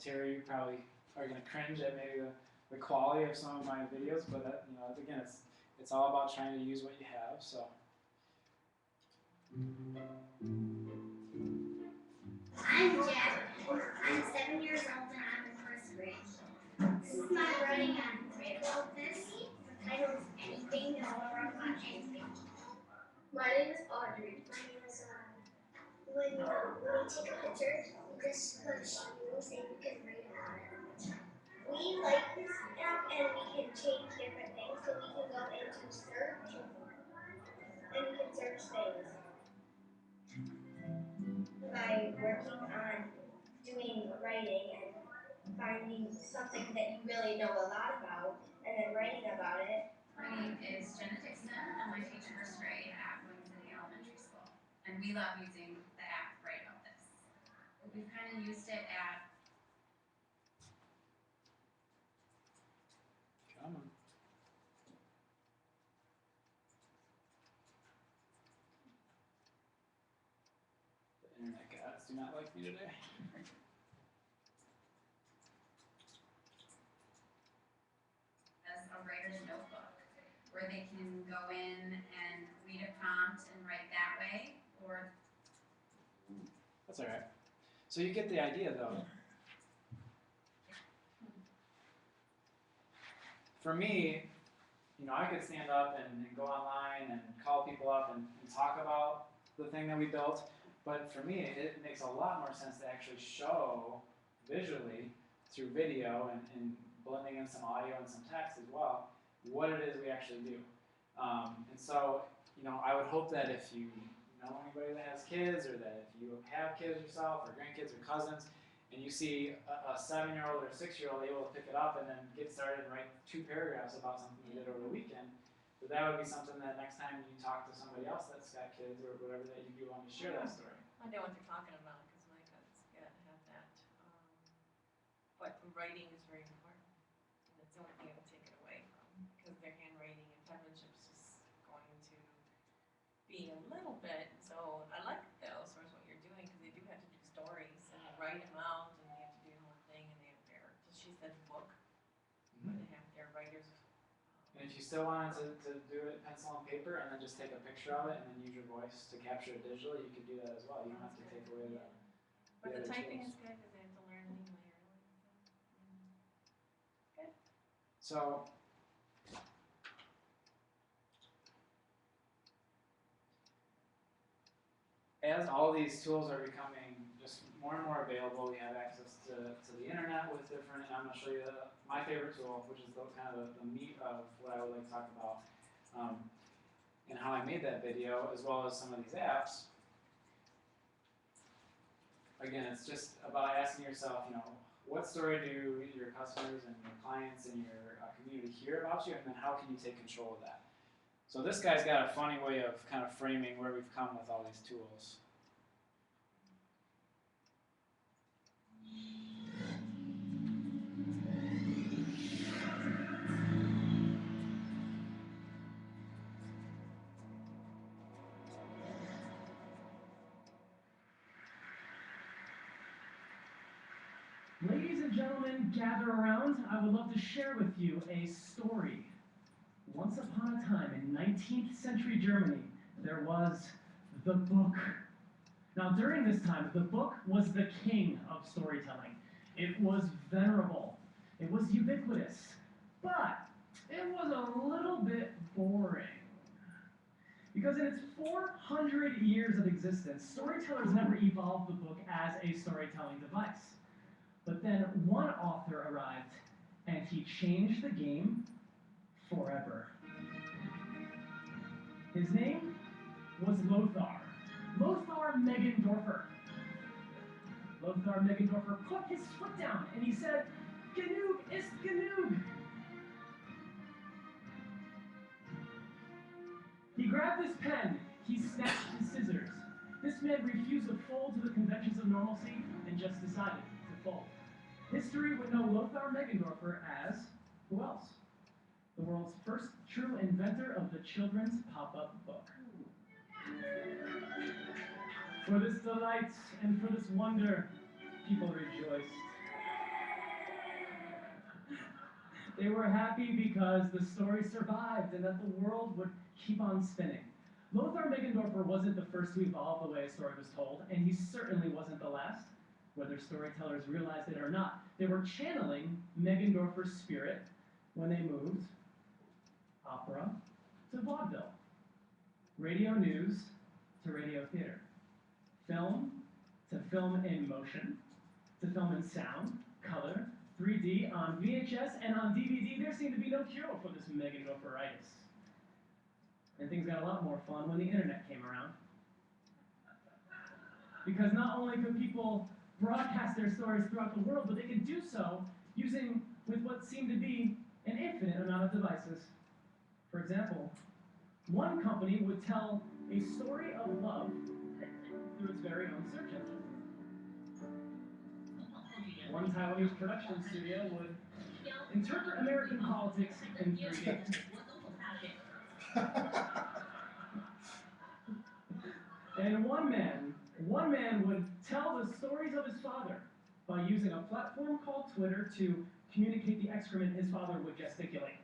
Terry, you probably are going to cringe at maybe the quality of some of my videos, but again, it's all about trying to use what you have. So. I'm Jack. I'm 7 years old and I'm in first grade. This is my writing on Narrable. This title is Anything to All Around My Anything. when you take a picture, you just push news and you can read about it. We like this app and we can change different things, so we can go into search and we can search things by working on doing writing and finding something that you really know a lot about and then writing about it. My name is Jenna Dixon. I'm my teacher for Scribe at Williams City Elementary School. And we love using the app right about this. We've kind of used it at Come on. The internet gods do not like me today. as a writer's notebook, where they can go in and read a prompt and write that way, or That's all right. So you get the idea, though. For me, I could stand up and go online and call people up and talk about the thing that we built. But for me, it makes a lot more sense to actually show visually through video and blending in some audio and some text as well what it is we actually do. And so, I would hope that if you know anybody that has kids, or that if you have kids yourself, or grandkids, or cousins, and you see a 7-year-old or a 6-year-old able to pick it up and then get started and write 2 paragraphs about something you did over the weekend, that would be something that next time you talk to somebody else that's got kids or whatever, that you'd be willing to share that story. I know what you're talking about, because my kids have that. But the writing is very important, and it's the only thing that will take it away from, because their handwriting and penmanship's just going to be a little bit. So I like those, sort of what you're doing, because they do have to do stories and write them out, and they have to do the whole thing, and they have their, she said book, where they have their writers. And if you still wanted to do it pencil and paper and then just take a picture of it and then use your voice to capture it digitally, you could do that as well. You don't have to take away the But the other typing tools. is good, because they have to learn anyway early. Good. So, as all these tools are becoming just more and more available, we have access to the internet with different, and I'm going to show you my favorite tool, which is kind of the meat of what I would like to talk about, and how I made that video, as well as some of these apps. Again, it's just about asking yourself, what story do your customers and your clients and your community hear about you, and then how can you take control of that? So this guy's got a funny way of kind of framing where we've come with all these tools. Ladies and gentlemen, gather around. I would love to share with you a story. Once upon a time in 19th century Germany, there was the book. Now, during this time, the book was the king of storytelling. It was venerable. It was ubiquitous. But it was a little bit boring. Because in its 400 years of existence, storytellers never evolved the book as a storytelling device. But then one author arrived, and he changed the game forever. His name was Lothar. Lothar Meggendorfer. Lothar Meggendorfer put his foot down, and he said, "Genug ist genug." He grabbed his pen, he snatched his scissors. This man refused to fold to the conventions of normalcy and just decided to fold. History would know Lothar Meggendorfer as, who else? The world's first true inventor of the children's pop-up book. For this delight and for this wonder, people rejoiced. They were happy because the story survived and that the world would keep on spinning. Lothar Meggendorfer wasn't the first to evolve the way a story was told, and he certainly wasn't the last. Whether storytellers realized it or not, they were channeling Meggendorfer's spirit when they moved opera to vaudeville, radio news to radio theater, film to film in motion, to film in sound, color, 3D, on VHS, and on DVD. There seemed to be no cure for this megatrophoritis. And things got a lot more fun when the internet came around. Because not only could people broadcast their stories throughout the world, but they could do so using with what seemed to be an infinite amount of devices. For example, one company would tell a story of love through its very own search engine. One Taiwanese production studio would interpret American politics in 3D. And one man would tell the stories of his father by using a platform called Twitter to communicate the excrement his father would gesticulate.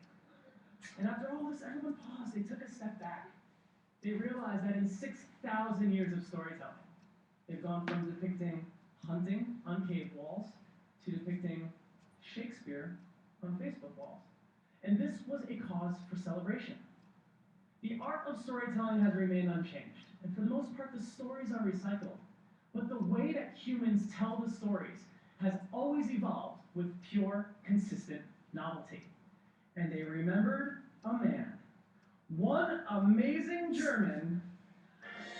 And after all this, everyone paused. They took a step back. They realized that in 6,000 years of storytelling, they've gone from depicting hunting on cave walls to depicting Shakespeare on Facebook walls. And this was a cause for celebration. The art of storytelling has remained unchanged, and for the most part, the stories are recycled. But the way that humans tell the stories has always evolved with pure, consistent novelty. And they remembered a man, one amazing German,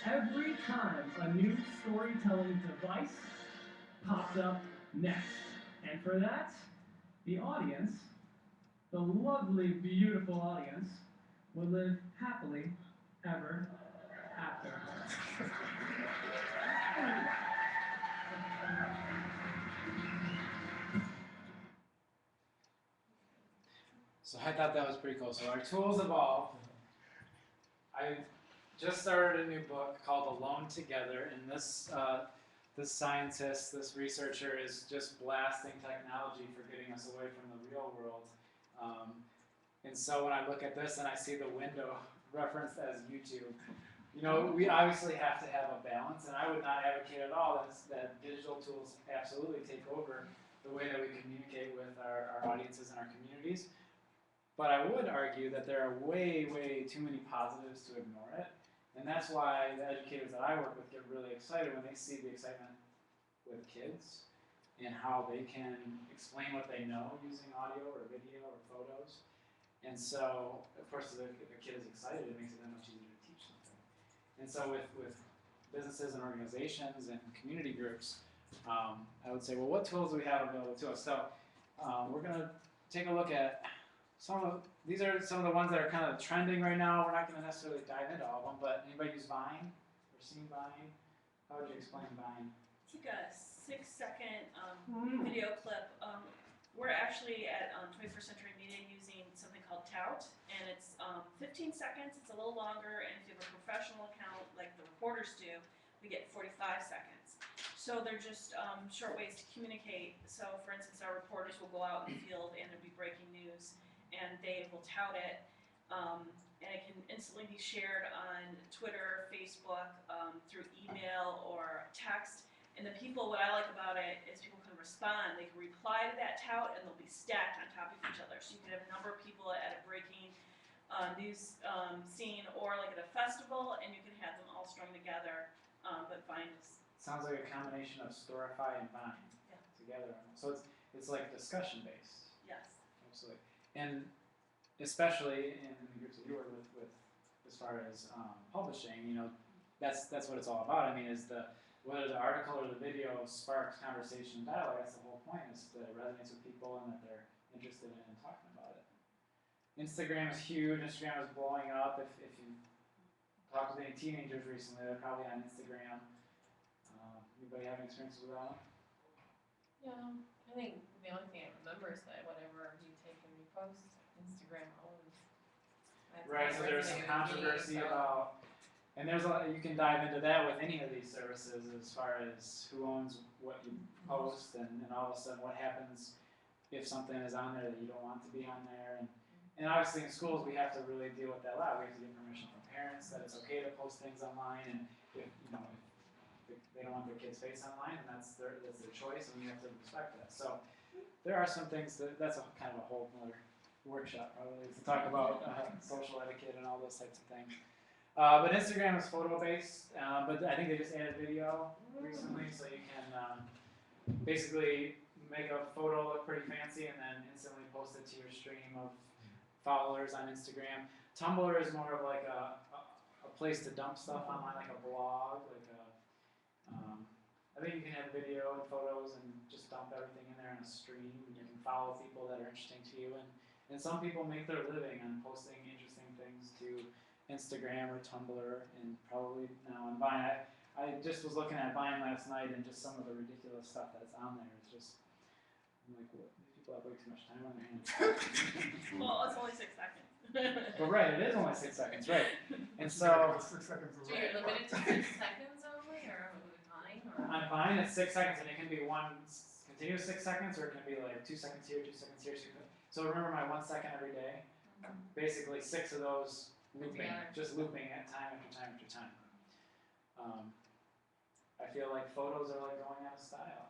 every time a new storytelling device popped up next. And for that, the audience, the lovely, beautiful audience, would live happily ever after. So I thought that was pretty cool. So our tools evolve. I just started a new book called Alone Together, and this scientist, this researcher, is just blasting technology for getting us away from the real world. And so when I look at this and I see the window referenced as YouTube, you know, we obviously have to have a balance, and I would not advocate at all that digital tools absolutely take over the way that we communicate with our audiences and our communities. But I would argue that there are way, way too many positives to ignore it. And that's why the educators that I work with get really excited when they see the excitement with kids and how they can explain what they know using audio or video or photos. And so, of course, if a kid is excited, it makes it that much easier to teach something. And so with businesses and organizations and community groups, I would say, well, what tools do we have available to us? So we're going to take a look at these are some of the ones that are kind of trending right now. We're not going to necessarily dive into all of them, but anybody use Vine or seen Vine? How would you explain Vine? It's like a 6-second video clip. We're actually at 21st Century Media using something called Tout, and it's 15 seconds. It's a little longer, and if you have a professional account like the reporters do, we get 45 seconds. So they're just short ways to communicate. So for instance, our reporters will go out in the field and there'll be breaking news, and they will tout it, and it can instantly be shared on Twitter, Facebook, through email or text. And the people, what I like about it is people can respond. They can reply to that tout, and they'll be stacked on top of each other. So you can have a number of people at a breaking news scene or like at a festival, and you can have them all strung together. But Vine is... Sounds like a combination of Storify and Vine together. So it's like discussion based. Yes. Absolutely. And especially in the groups that you work with as far as publishing, you know, that's what it's all about. I mean, whether the article or the video sparks conversation and dialogue, that's the whole point, is that it resonates with people and that they're interested in talking about it. Instagram is huge. Instagram is blowing up. If you talked with any teenagers recently, they're probably on Instagram. Anybody have any experiences with that one? Yeah, I think the only thing I remember is that whatever you take and repost, Instagram owns. Right, so there's some controversy about, and there's you can dive into that with any of these services as far as who owns what you post, and all of a sudden what happens if something is on there that you don't want to be on there. And obviously in schools we have to really deal with that a lot. We have to get permission from parents that it's okay to post things online, and if they don't want their kid's face online, and that's their choice, and we have to respect that. So there are some things that's kind of a whole other workshop probably to talk about social etiquette and all those types of things. But Instagram is photo-based, but I think they just added video recently, so you can basically make a photo look pretty fancy and then instantly post it to your stream of followers on Instagram. Tumblr is more of like a place to dump stuff online, like a blog, like a, I think you can have video and photos and just dump everything in there on a stream, and you can follow people that are interesting to you, and some people make their living on posting interesting things to Instagram or Tumblr, and probably now on Vine. I just was looking at Vine last night, and just some of the ridiculous stuff that's on there is just, I'm like, what? These people have way too much time on their hands. Well, it's only 6 seconds. But right, it is only 6 seconds, right? And so 6 seconds is So you're limited to 6 seconds only, or with Vine, or? on Vine it's 6 seconds, and it can be one continuous 6 seconds, or it can be like 2 seconds here, 2 seconds here. So remember my 1 second every day? Basically 6 of those looping, just looping at time after time after time. I feel like photos are like going out of style.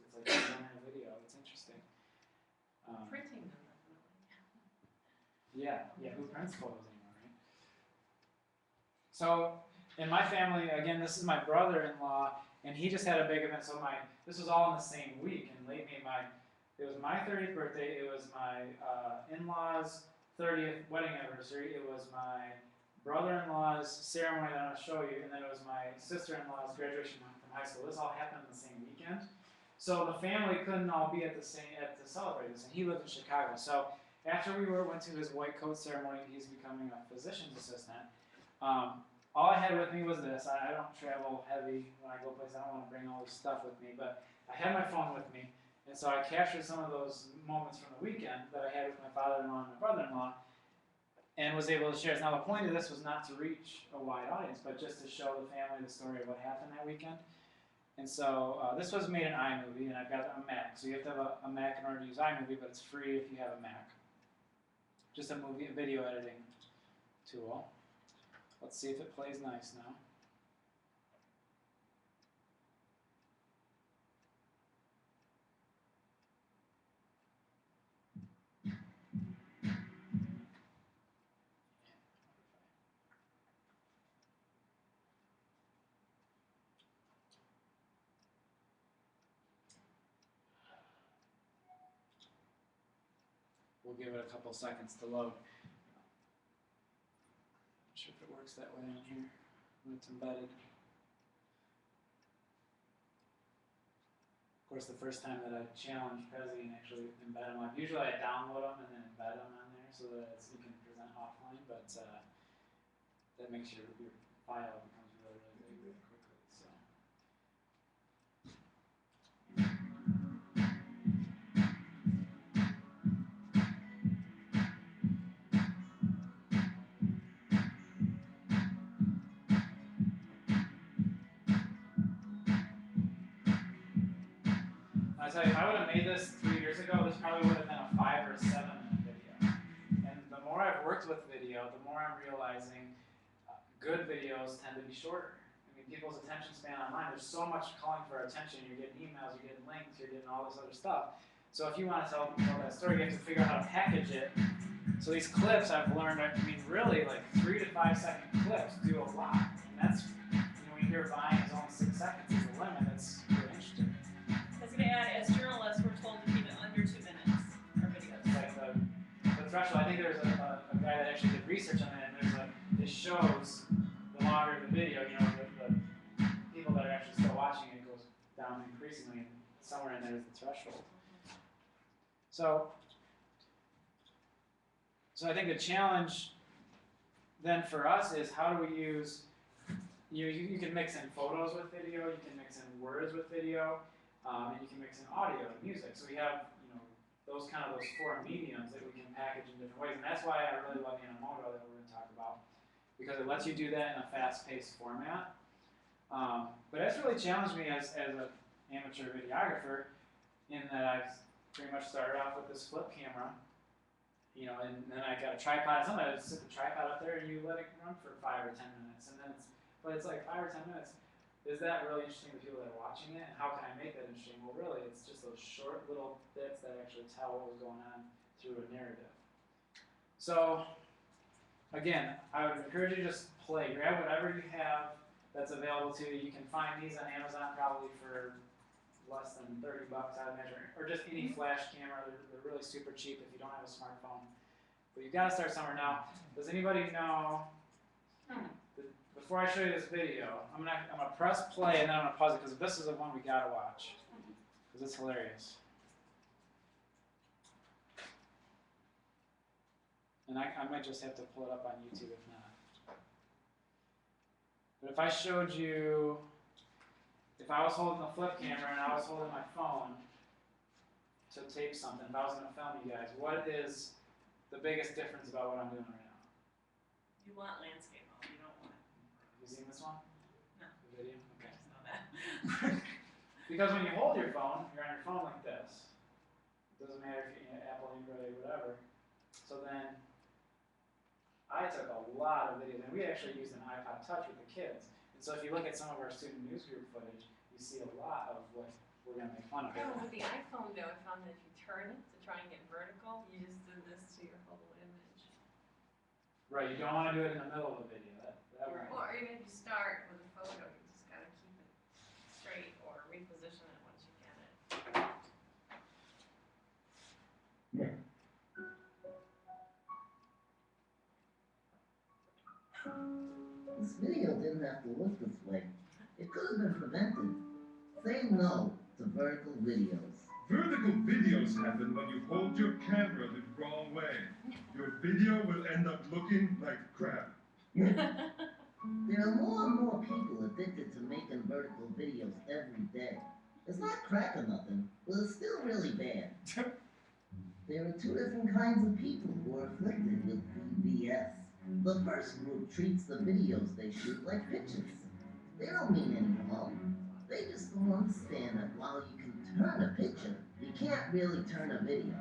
It's like you don't have video. It's interesting. Printing them, definitely. Yeah, who prints photos anymore, right? So in my family, again, this is my brother-in-law, and he just had a big event. So this was all in the same week, and it was my 30th birthday. It was my in-laws' 30th wedding anniversary. It was my brother-in-law's ceremony that I'm going to show you, and then it was my sister-in-law's graduation from high school. This all happened in the same weekend. So the family couldn't all be at to celebrate this, and he lived in Chicago. So after we went to his white coat ceremony, he's becoming a physician's assistant. All I had with me was this. I don't travel heavy when I go places. I don't want to bring all this stuff with me, but I had my phone with me, and so I captured some of those moments from the weekend that I had with my father-in-law and my brother-in-law, and was able to share. Now, the point of this was not to reach a wide audience, but just to show the family the story of what happened that weekend. And so this was made in iMovie, and I've got a Mac. So you have to have a Mac in order to use iMovie, but it's free if you have a Mac. Just a video editing tool. Let's see if it plays nice now. We'll give it a couple seconds to load. Not sure if it works that way on here when it's embedded. Of course, the first time that I challenged Prezi and actually embed them, usually I download them and then embed them on there so that you can present offline, but that makes your file becomes really big really quickly. So. I tell you, if I would have made this 3 years ago, this probably would have been a 5 or 7 minute video. And the more I've worked with video, the more I'm realizing good videos tend to be shorter. I mean, people's attention span online, there's so much calling for attention. You're getting emails, you're getting links, you're getting all this other stuff. So if you want to tell that story, you have to figure out how to package it. So these clips I've learned, I mean, really like 3 to 5 second clips do a lot. And that's, when you hear Vine is only 6 seconds is the limit, it's really interesting. I was going to add, as journalists, we're told to keep it under 2 minutes for videos. Like the threshold, I think there's a guy that actually did research on that, and it shows the longer the video, the people that are actually still watching it goes down increasingly, and somewhere in there is the threshold. So I think the challenge then for us is how do we use, you can mix in photos with video, you can mix in words with video, and you can mix in audio and music. So we have those 4 mediums that we can package in different ways, and that's why I really love Animoto that we're going to talk about, because it lets you do that in a fast-paced format. But that's really challenged me as an amateur videographer, in that I've pretty much started off with this flip camera, and then I got a tripod. Sometimes I just sit the tripod up there and you let it run for 5 or 10 minutes, and then it's like 5 or 10 minutes. Is that really interesting to people that are watching it? And how can I make that interesting? Well, really, it's just those short little bits that actually tell what was going on through a narrative. So again, I would encourage you to just play. Grab whatever you have that's available to you. You can find these on Amazon probably for less than $30, I would imagine, or just any flash camera. They're really super cheap if you don't have a smartphone. But you've got to start somewhere. Now, does anybody know? Before I show you this video, I'm gonna press play and then I'm gonna pause it because this is the one we gotta watch because it's hilarious. And I might just have to pull it up on YouTube if not. But if I showed you, if I was holding the flip camera and I was holding my phone to tape something, if I was gonna film you guys, what is the biggest difference about what I'm doing right now? You want landscape mode, you don't want. Have you seen this one? No. The video? Okay. I just know that. Because when you hold your phone, you're on your phone like this. It doesn't matter if you're Apple, Android, whatever. So then, I took a lot of videos, and we actually used an iPod Touch with the kids. And so if you look at some of our student newsgroup footage, you see a lot of what we're going to make fun of. Oh, with the iPhone though, I found that if you turn it to try and get vertical, you just do this to your whole image. Right, you don't want to do it in the middle of a video. That would Or even if you start with a photo, you just gotta keep it straight or reposition it once you get it. This video didn't have to look this way. It could have been prevented. Say no to vertical videos. Vertical videos happen when you hold your camera the wrong way. Your video will end up looking like crap. There are more and more people addicted to making vertical videos every day. It's not crack or nothing, but it's still really bad. There are two different kinds of people who are afflicted with VBS. The first group treats the videos they shoot like pictures. They don't mean any harm. They just don't understand that while you can turn a picture, you can't really turn a video.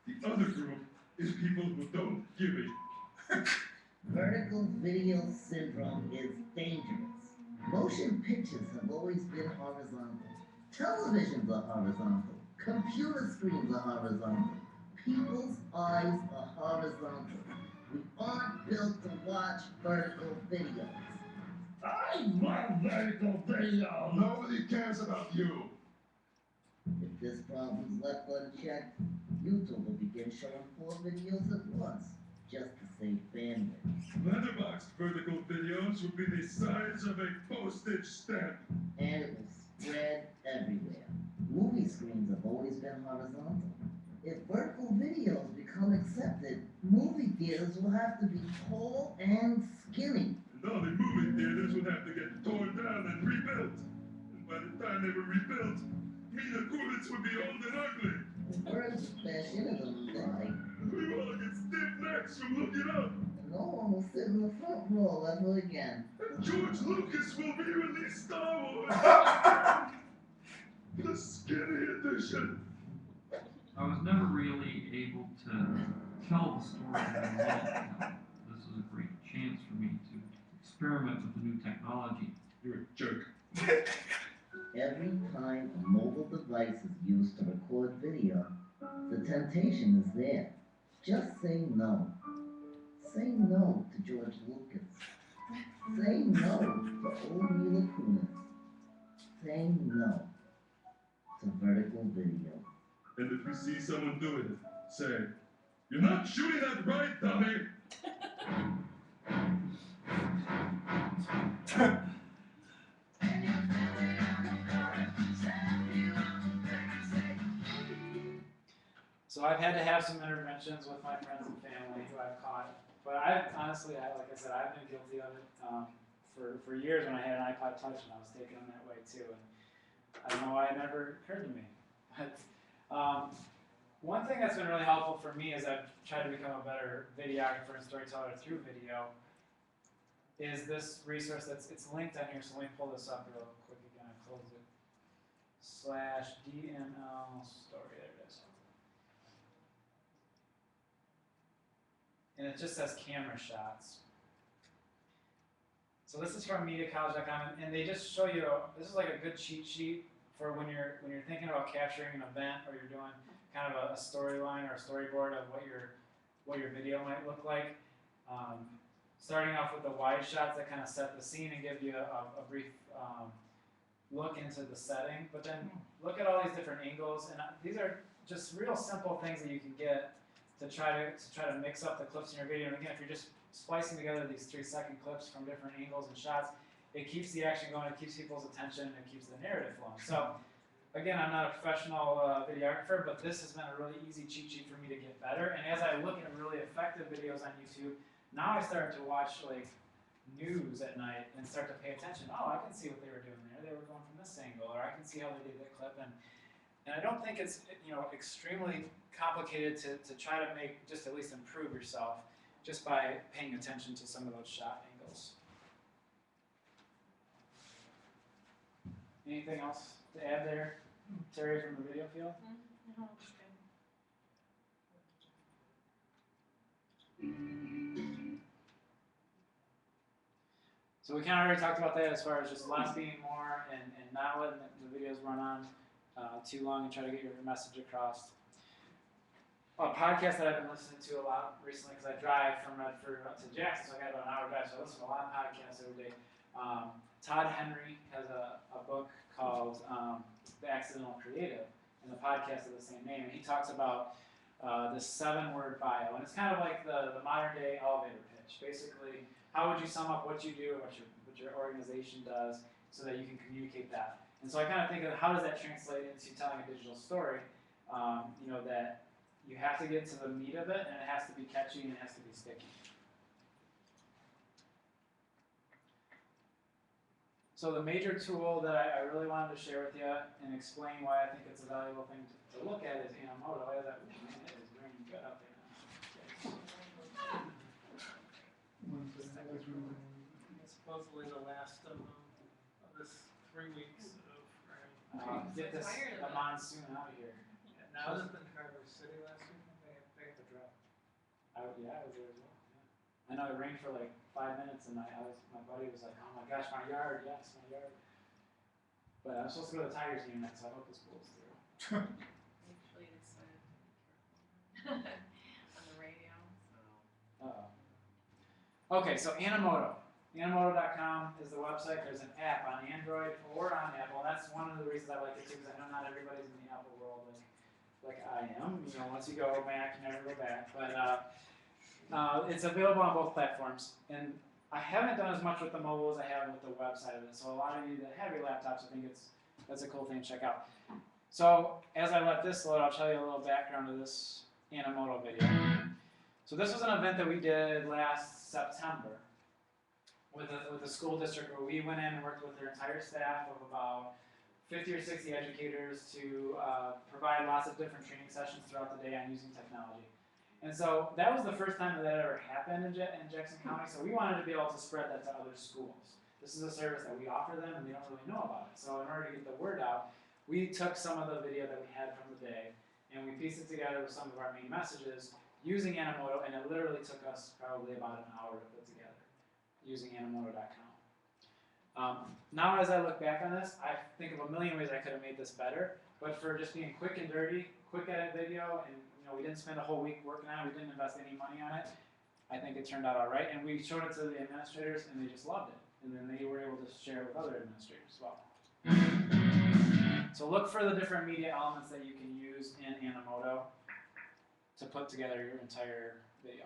The other group is people who don't give a Vertical video syndrome is dangerous. Motion pictures have always been horizontal. Televisions are horizontal. Computer screens are horizontal. People's eyes are horizontal. We aren't built to watch vertical videos. I love vertical video! Nobody cares about you! If this problem's left unchecked, YouTube will begin showing 4 videos at once, just to save bandwidth. Letterboxd vertical videos will be the size of a postage stamp. And it will spread everywhere. Movie screens have always been horizontal. If vertical videos become accepted, movie theaters will have to be tall and skinny. And all the movie theaters would have to get torn down and rebuilt. And by the time they were rebuilt, Mina Kulis would be old and ugly. The birds would smash into them and die. We all get stiff necks from looking up. And no one will sit in the front row ever again. And George Lucas will re-release Star Wars. The skinny edition. I was never really able to tell the story that I wanted to tell. This is a great chance for me to experiment with the new technology. You're a jerk. Every time a mobile device is used to record video, the temptation is there. Just say no. Say no to George Lucas. Say no to old Mila Kunis. Say no to vertical video. And if we see someone doing it, say, "You're not shooting that right, dummy!" So I've had to have some interventions with my friends and family who I've caught. But I've honestly, like I said, I've been guilty of it for years when I had an iPod Touch and I was taking them that way too. And I don't know why it never occurred to me. But one thing that's been really helpful for me as I've tried to become a better videographer and storyteller through video is this resource it's linked on here. So let me pull this up real quick again. I closed it. /DML story. There it is. And it just says camera shots. So this is from MediaCollege.com, and they just show you. This is like a good cheat sheet for when you're thinking about capturing an event or you're doing kind of a storyline or a storyboard of what what your video might look like. Starting off with the wide shots that kind of set the scene and give you a brief look into the setting, but then look at all these different angles, and these are just real simple things that you can get to try to mix up the clips in your video. And again, if you're just splicing together these 3-second clips from different angles and shots, it keeps the action going, it keeps people's attention, and it keeps the narrative flowing. So again, I'm not a professional videographer, but this has been a really easy cheat sheet for me to get better. And as I look at really effective videos on YouTube, now I start to watch like news at night and start to pay attention. Oh, I can see what they were doing there. They were going from this angle, or I can see how they did that clip. And I don't think it's extremely complicated to try to make, just at least improve yourself just by paying attention to some of those shot angles. Anything else to add there, Terry, from the video field? No, it's good. So we kind of already talked about that as far as just less being more and not letting the videos run on too long and try to get your message across. A podcast that I've been listening to a lot recently because I drive from Redford up to Jackson, so I got about an hour drive, so I listen to a lot of podcasts every day. Todd Henry has a book called The Accidental Creative, and the podcast of the same name, and he talks about this 7-word bio, and it's kind of like the modern day elevator pitch. Basically, how would you sum up what you do and what your organization does so that you can communicate that? And so I kind of think of how does that translate into telling a digital story, that you have to get to the meat of it, and it has to be catchy and it has to be sticky. So the major tool that I really wanted to share with you and explain why I think it's a valuable thing to look at is Animoto. It is ringing good up there now. Supposedly the last of this 3 weeks of rain. Get the monsoon out of here. Now it's in Traverse City last week. They have a drought. I was there as well. Yeah. I know it rained for like 5 minutes, and my buddy was like, "Oh my gosh, my yard! Yes, my yard." But I'm supposed to go to the Tigers game next, so I hope this pulls through. Usually it's on the radio. So. Okay, so Animoto. Animoto.com is the website. There's an app on Android or on Apple. That's one of the reasons I like it too, because I know not everybody's in the Apple world like I am. Once you go Mac, you never go back. But it's available on both platforms. And I haven't done as much with the mobile as I have with the website of it. So a lot of you that have your laptops, I think that's a cool thing to check out. So as I let this load, I'll tell you a little background of this Animoto video. So this was an event that we did last September with a school district where we went in and worked with their entire staff of about 50 or 60 educators to provide lots of different training sessions throughout the day on using technology. And so that was the first time that ever happened in Jackson County, so we wanted to be able to spread that to other schools. This is a service that we offer them and they don't really know about it. So in order to get the word out, we took some of the video that we had from the day and we pieced it together with some of our main messages using Animoto, and it literally took us probably about an hour to put together using Animoto.com. Now as I look back on this, I think of a million ways I could have made this better, but for just being quick and dirty, quick edit video, and we didn't spend a whole week working on it, we didn't invest any money on it, I think it turned out all right, and we showed it to the administrators and they just loved it, and then they were able to share it with other administrators as well. So look for the different media elements that you can use in Animoto to put together your entire video.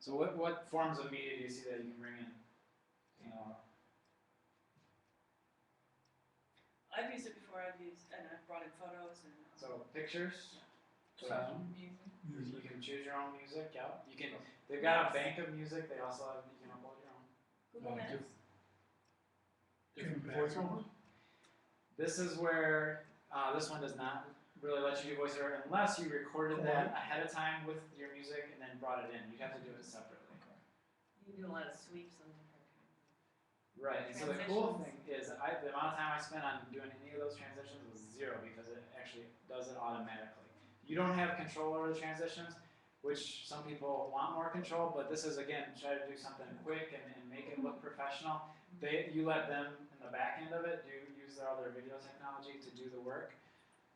So what forms of media do you see that you can bring in? You know, I've used it before. And I've brought in photos and. so pictures. You can choose your own music. Yeah, you can. They've got a bank of music. They also have, you can upload your own. Google Maps. Different voiceover? This is where this one does not really let you do voiceover unless you recorded that ahead of time with your music and then brought it in. You'd have to do it separately. You can do a lot of sweeps on different kinds of. Right, and so the cool thing is the amount of time I spent on doing any of those transitions was 0 because it actually does it automatically. You don't have control over the transitions, which some people want more control, but this is, again, try to do something quick and make it look professional. You let them, in the back end of it, use all their video technology to do the work.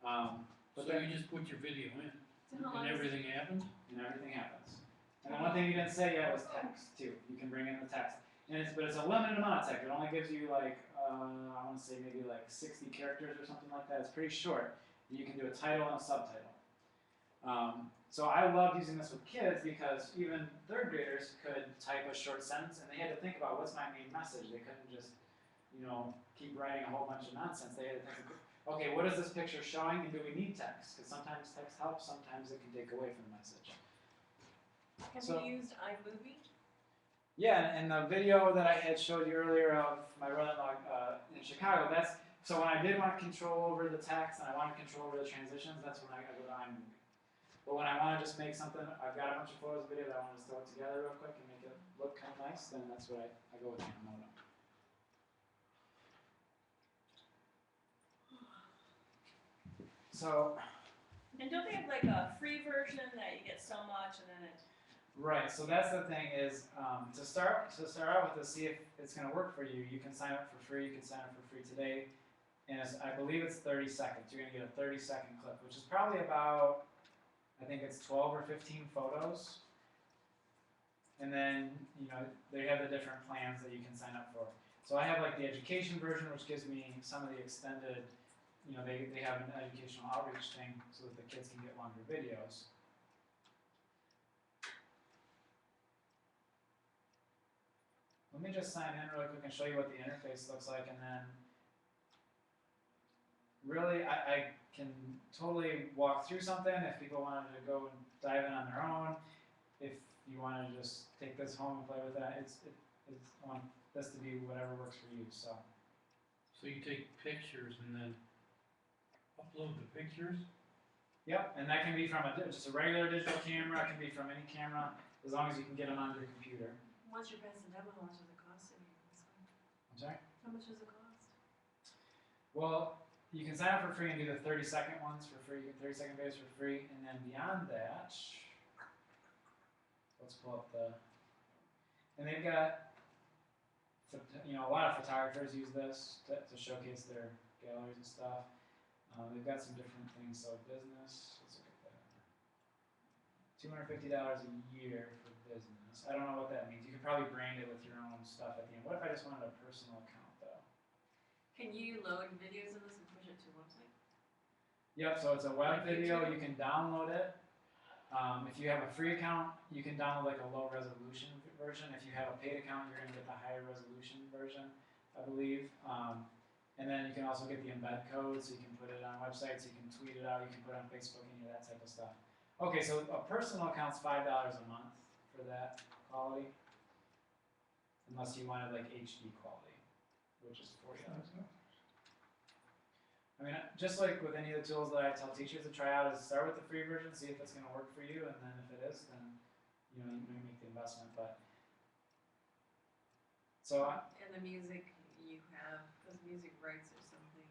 So you just put your video in, and everything happens? And everything happens. And the one thing you didn't say yet was text, too. You can bring in the text. But it's a limited amount of text. It only gives you like, I want to say maybe like 60 characters or something like that. It's pretty short. And you can do a title and a subtitle. So I love using this with kids because even 3rd graders could type a short sentence and they had to think about what's my main message. They couldn't just, keep writing a whole bunch of nonsense. They had to think, okay, what is this picture showing and do we need text? Because sometimes text helps, sometimes it can take away from the message. Have you used iMovie? Yeah, and the video that I had showed you earlier of my brother-in-law in Chicago, so when I did want control over the text and I wanted control over the transitions, that's when I go to iMovie. But when I want to just make something, I've got a bunch of photos, videos, I want to just throw it together real quick and make it look kind of nice, then that's what I go with Animoto. So. And don't they have like a free version that you get so much and then it. Right, so that's the thing is, to start out with to see if it's going to work for you, you can sign up for free, you can sign up for free today, and I believe it's 30 seconds. You're going to get a 30-second clip, which is probably about, I think it's 12 or 15 photos, and then, they have the different plans that you can sign up for. So I have like the education version, which gives me some of the extended, they have an educational outreach thing so that the kids can get longer videos. Let me just sign in really quick and show you what the interface looks like, and then really I can totally walk through something if people wanted to go and dive in on their own. If you wanted to just take this home and play with that, I want this to be whatever works for you. So you take pictures and then upload the pictures? Yep, and that can be from just a regular digital camera. It can be from any camera, as long as you can get them on your computer. Once you're past the demo, how much does it cost to use this one? I'm sorry? How much does it cost? Well, you can sign up for free and do the 30-second ones for free. You get 30-second videos for free, and then beyond that, let's pull up and they've got, a lot of photographers use this to showcase their galleries and stuff. They've got some different things. So business, let's look at that. $250 a year for business. I don't know what that means. You can probably brand it with your own stuff at the end. What if I just wanted a personal account though? Can you load videos of this and push it to a website? Yep, so it's a web video. You can download it. If you have a free account, you can download like a low resolution version. If you have a paid account, you're going to get the higher resolution version, I believe. And then you can also get the embed code, so you can put it on websites, you can tweet it out, you can put it on Facebook, any of that type of stuff. Okay, so a personal account's $5 a month for that quality, unless you wanted like HD quality, which is $40 a month. I mean, just like with any of the tools that I tell teachers to try out, is start with the free version, see if it's going to work for you, and then if it is, then you may make the investment. But so and the music you have, because music rights are something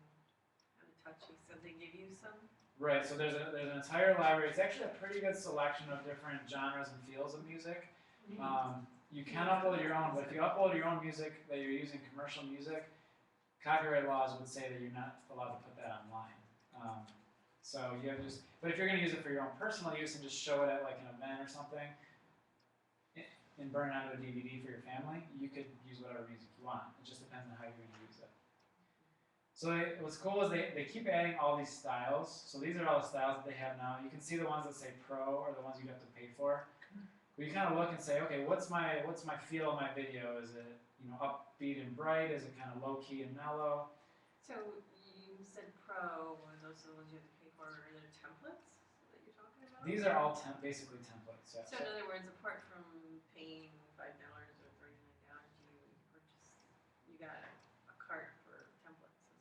kind of touchy, so they give you some. Right. So there's an entire library. It's actually a pretty good selection of different genres and feels of music. You can upload your own, but if you upload your own music that you're using commercial music, copyright laws would say that you're not allowed to put that online. So you have to just, but if you're going to use it for your own personal use and just show it at like an event or something, and burn it onto a DVD for your family, you could use whatever music you want. It just depends on how you're going to use it. So what's cool is they keep adding all these styles. So these are all the styles that they have now. You can see the ones that say Pro are the ones you'd have to pay for. But you kind of look and say, okay, what's my feel of my video? Is it, you know, upbeat and bright? Is it kind of low key and mellow? So you said pro, and those are the ones you have to pay for. Are there templates that you're talking about? These are all basically templates. Yeah. So in other words, apart from paying $5 or $39, you got a cart for templates as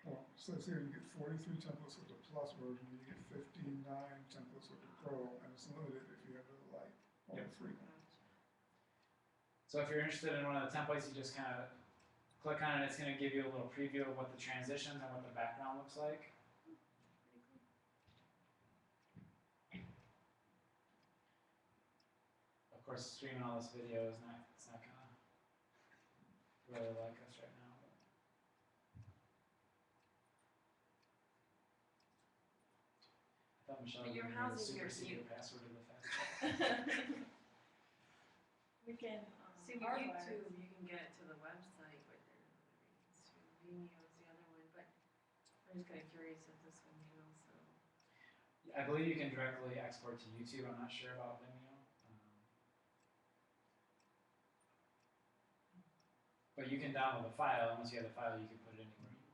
well. Well, so say you get 43 templates with the plus version, you get 59 templates with the pro, and it's limited if you have the light or the free one. So if you're interested in one of the templates, you just kind of click on it. It's going to give you a little preview of what the transitions and what the background looks like. Of course, streaming all this video is not, it's not going to really like us right now. I thought Michelle But would your give me house the is your super secret view. password to the fast chat. We can, See, with hardwire. YouTube, you can get it to the website, but there's other reasons too. Vimeo is the other one, but I'm just kind of curious if this one can also. I believe you can directly export to YouTube. I'm not sure about Vimeo. But you can download the file, and once you have the file, you can put it anywhere you want.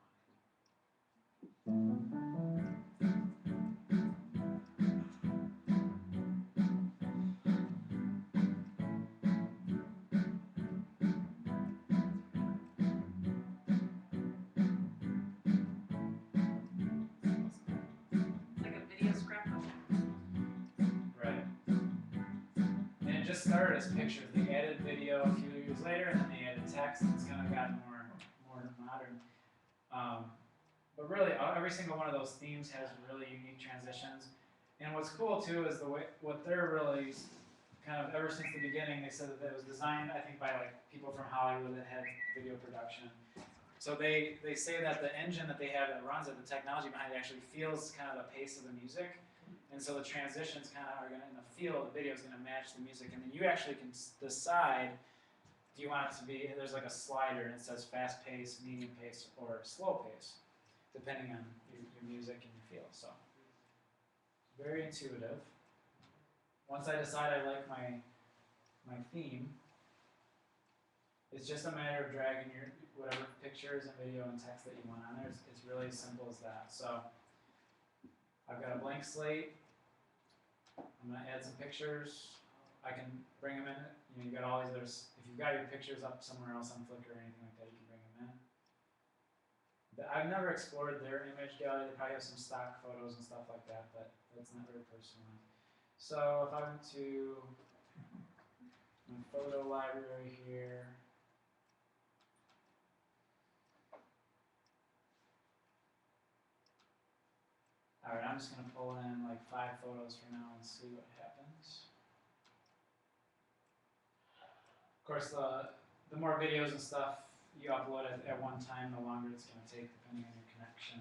It's like a video scrapbook. Right. And it just started as pictures. They added video a few years later, and then they added text. It's kind of gotten more modern. But really, every single one of those themes has really unique transitions. And what's cool too is the way what they're really kind of ever since the beginning. They said that it was designed, I think, by like people from Hollywood that had video production. So they say that the engine that they have that runs it, the technology behind it, actually feels kind of the pace of the music. And so the transitions kind of are going to, in the feel of the video is going to match the music. And then you actually can decide, do you want it to be, there's like a slider and it says fast pace, medium pace, or slow pace, depending on your music and your feel. So very intuitive. Once I decide I like my theme, it's just a matter of dragging your whatever pictures and video and text that you want on there. It's really as simple as that. So I've got a blank slate. I'm going to add some pictures. I can bring them in. You know, you've got all these other, if you've got your pictures up somewhere else on Flickr or anything like that, you can bring them in. I've never explored their image gallery. They probably have some stock photos and stuff like that, but that's not very personalized. So if I went to my photo library here, all right, I'm just going to pull in like 5 photos for now and see what happens. Of course, the more videos and stuff you upload at one time, the longer it's going to take depending on your connection.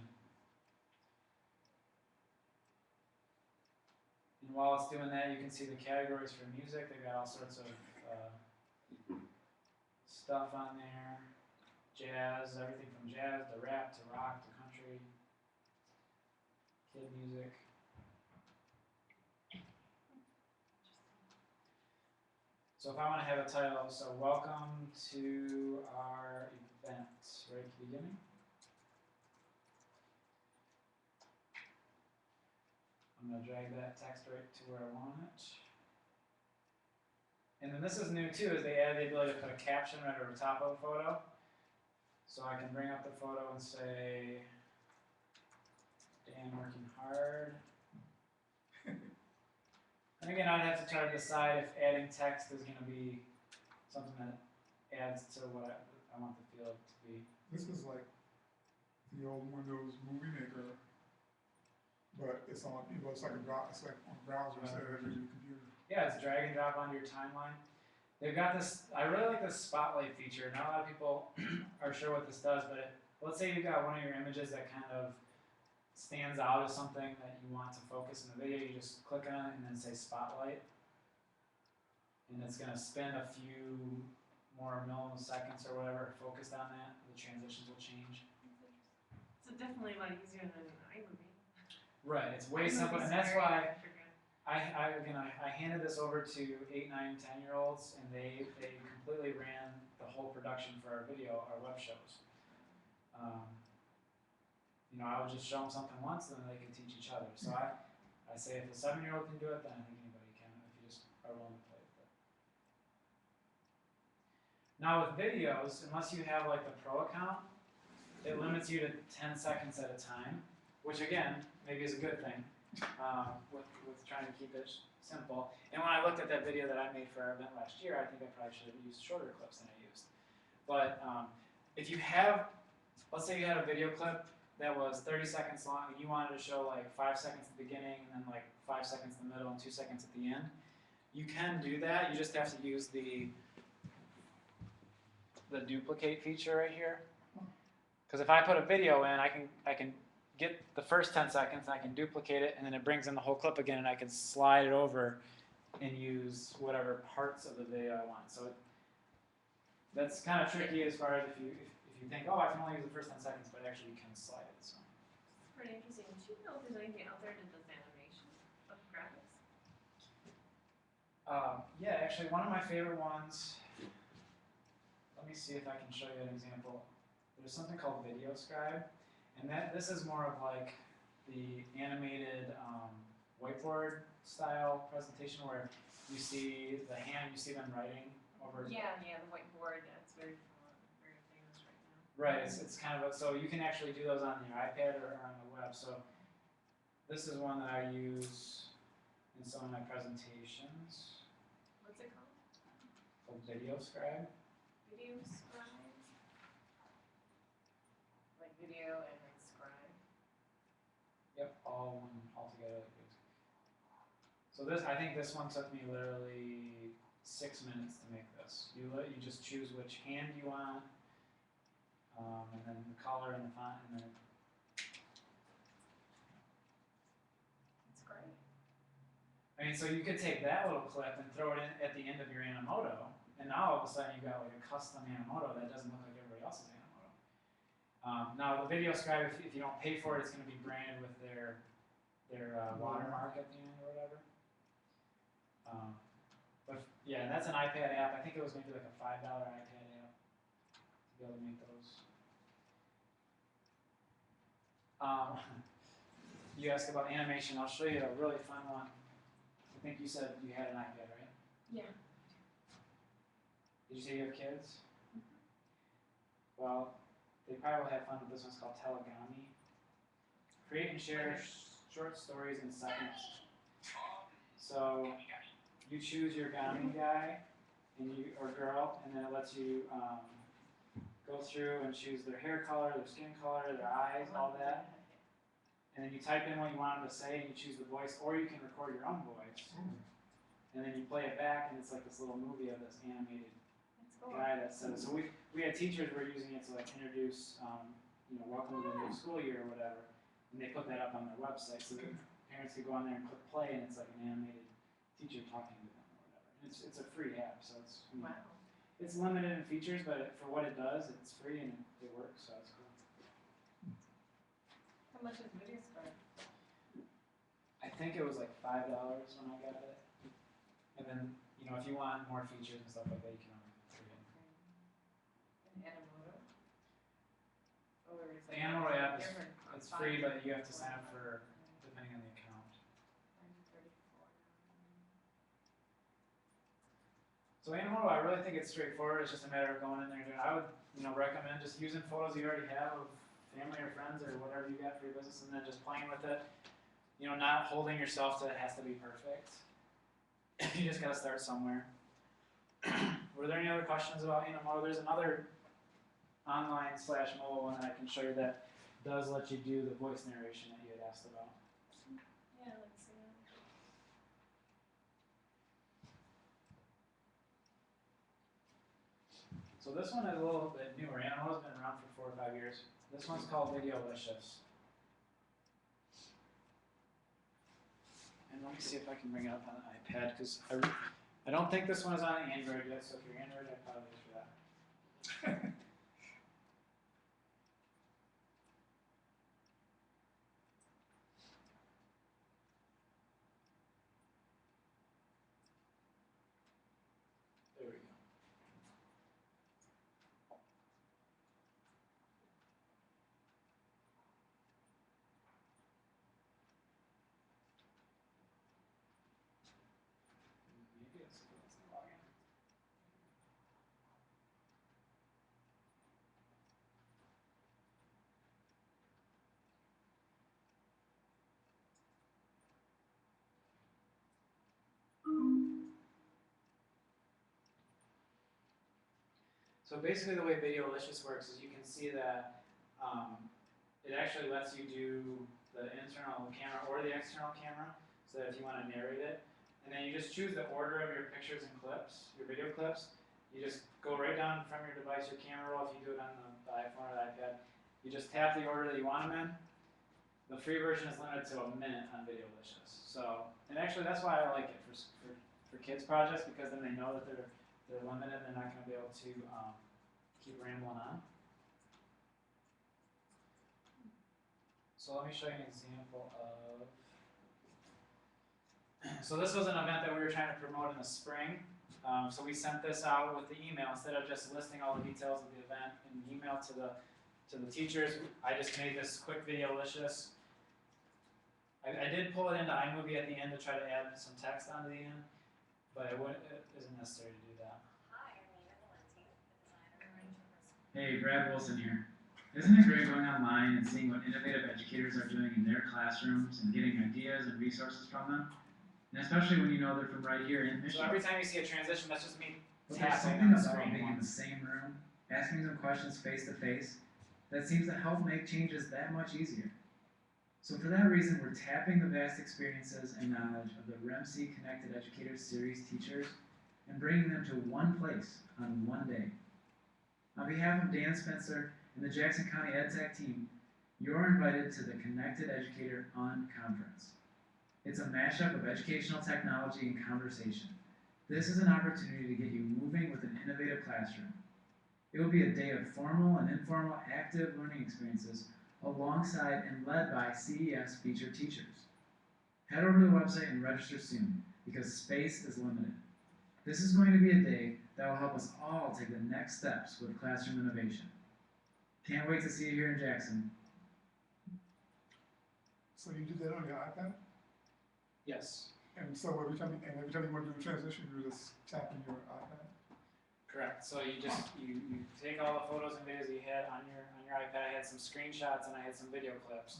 And while it's doing that, you can see the categories for music. They've got all sorts of stuff on there. Jazz, everything from jazz to rap to rock to country. Kid music. So if I want to have a title, so welcome to our event, right at the beginning. I'm going to drag that text right to where I want it. And then this is new too, is they added the ability to put a caption right over top of a photo. So I can bring up the photo and say, Dan working hard. And again, I'd have to try to decide if adding text is going to be something that adds to what I want the field to be. This is like the old Windows Movie Maker, but it's on, it's like a browser instead of your computer. Yeah, it's drag and drop onto your timeline. They've got this, I really like this spotlight feature. Not a lot of people are sure what this does, but let's say you've got one of your images that kind of stands out as something that you want to focus in the video. You just click on it and then say spotlight. And it's going to spend a few more milliseconds or whatever focused on that. The transitions will change. So definitely a lot easier than iMovie. Right, it's way iMovie's simpler, and that's very why intricate. I handed this over to 8, 9, 10-year-olds, and they completely ran the whole production for our web shows. You know, I would just show them something once, and then they could teach each other. So I say if a 7-year-old can do it, then I think anybody can if you just are willing to play with it. Now with videos, unless you have like the pro account, it limits you to 10 seconds at a time, which again, maybe is a good thing. With trying to keep it simple. And when I looked at that video that I made for our event last year, I think I probably should have used shorter clips than I used. But if you have, let's say you had a video clip that was 30 seconds long and you wanted to show like 5 seconds at the beginning and then like 5 seconds in the middle and 2 seconds at the end, you can do that. You just have to use the duplicate feature right here. Because if I put a video in, I can get the first 10 seconds, and I can duplicate it, and then it brings in the whole clip again, and I can slide it over and use whatever parts of the video I want. So that's kind of tricky as far as if you think, oh, I can only use the first 10 seconds, but actually you can slide it. So. It's pretty interesting. Do you know if there's anything out there that does animation of graphics? Yeah, actually, one of my favorite ones. Let me see if I can show you an example. There's something called Scribe. And this is more of like the animated whiteboard style presentation where you see the hand, you see them writing over. Yeah, the whiteboard. That's very famous right now. Right. It's kind of so you can actually do those on your iPad or on the web. So this is one that I use in some of my presentations. What's it called? Called Scribe. Scribe. Like video and then scribe. Yep, all together like this. So I think this one took me literally 6 minutes to make this. You just choose which hand you want, and then the color and the font, and then. That's great. I mean, so you could take that little clip and throw it in at the end of your Animoto, and now all of a sudden you got like a custom Animoto that doesn't look like everybody else's Animoto. Now the Scribe, if you don't pay for it, it's going to be branded with their watermark at the end or whatever. But yeah, that's an iPad app. I think it was maybe like a $5 iPad app to be able to make those. You asked about animation. I'll show you a really fun one. I think you said you had an iPad, right? Yeah. Did you say you have kids? Well, they probably will have fun with this one. It's called Telegami. Create and share short stories in seconds. So you choose your Gami guy or girl, and then it lets you go through and choose their hair color, their skin color, their eyes, all that. And then you type in what you want them to say, and you choose the voice, or you can record your own voice. And then you play it back, and it's like this little movie of this animated guy that says. So we had teachers who were using it to like introduce, welcome to the new school year or whatever, and they put that up on their website so that parents could go on there and click play, and it's like an animated teacher talking to them or whatever. And it's a free app, so it's it's limited in features, but for what it does, it's free and it works, so it's cool. How much is Scribe? I think it was like $5 when I got it, and then if you want more features and stuff like that, you can free it. And Animoto? The Animoto app it's free, but you have to sign up for depending on the account. So Animoto, I really think it's straightforward. It's just a matter of going in there and doing it. I would recommend just using photos you already have of family or friends or whatever you got for your business, and then just playing with it. Not holding yourself to it has to be perfect. You just got to start somewhere. Were there any other questions about Animoto? There's another online/mobile one that I can show you that does let you do the voice narration that you had asked about. Yeah, let's see that. So this one is a little bit newer. Animoto's been around for 4 or 5 years. This one's called Videolicious. And let me see if I can bring it up on the iPad, because I don't think this one is on Android yet, so if you're Android, I apologize for that. So basically the way Videolicious works is you can see that it actually lets you do the internal camera or the external camera, so that if you want to narrate it, and then you just choose the order of your pictures and clips, your video clips. You just go right down from your device, your camera roll, if you do it on the iPhone or the iPad. You just tap the order that you want them in. The free version is limited to a minute on Videolicious. So, and actually that's why I like it for kids projects, because then they know that they're limited. They're not going to be able to keep rambling on. So let me show you an example of. So this was an event that we were trying to promote in the spring. So we sent this out with the email instead of just listing all the details of the event in the email to the teachers. I just made this quick Videolicious. I did pull it into iMovie at the end to try to add some text onto the end, but it isn't necessary to do that. Hi, I'm Nina Valenti, the designer and arranger. Hey, Brad Wilson here. Isn't it great going online and seeing what innovative educators are doing in their classrooms and getting ideas and resources from them? And especially when you know they're from right here in Michigan. So every time you see a transition, that's just me tapping on the screen. Being in the same room, asking them questions face to face, that seems to help make changes that much easier. So for that reason, we're tapping the vast experiences and knowledge of the REMC Connected Educators Series teachers and bringing them to one place on one day. On behalf of Dan Spencer and the Jackson County EdTech team, you're invited to the Connected Educator Unconference. It's a mashup of educational technology and conversation. This is an opportunity to get you moving with an innovative classroom. It will be a day of formal and informal active learning experiences alongside and led by CES featured teachers. Head over to the website and register soon, because space is limited. This is going to be a day that will help us all take the next steps with classroom innovation. Can't wait to see you here in Jackson. So you did that on your iPad? Yes. And so every time you want to do a transition, you just tap in your iPad? Correct. So you just you take all the photos and videos you had on your iPad. I had some screenshots and I had some video clips,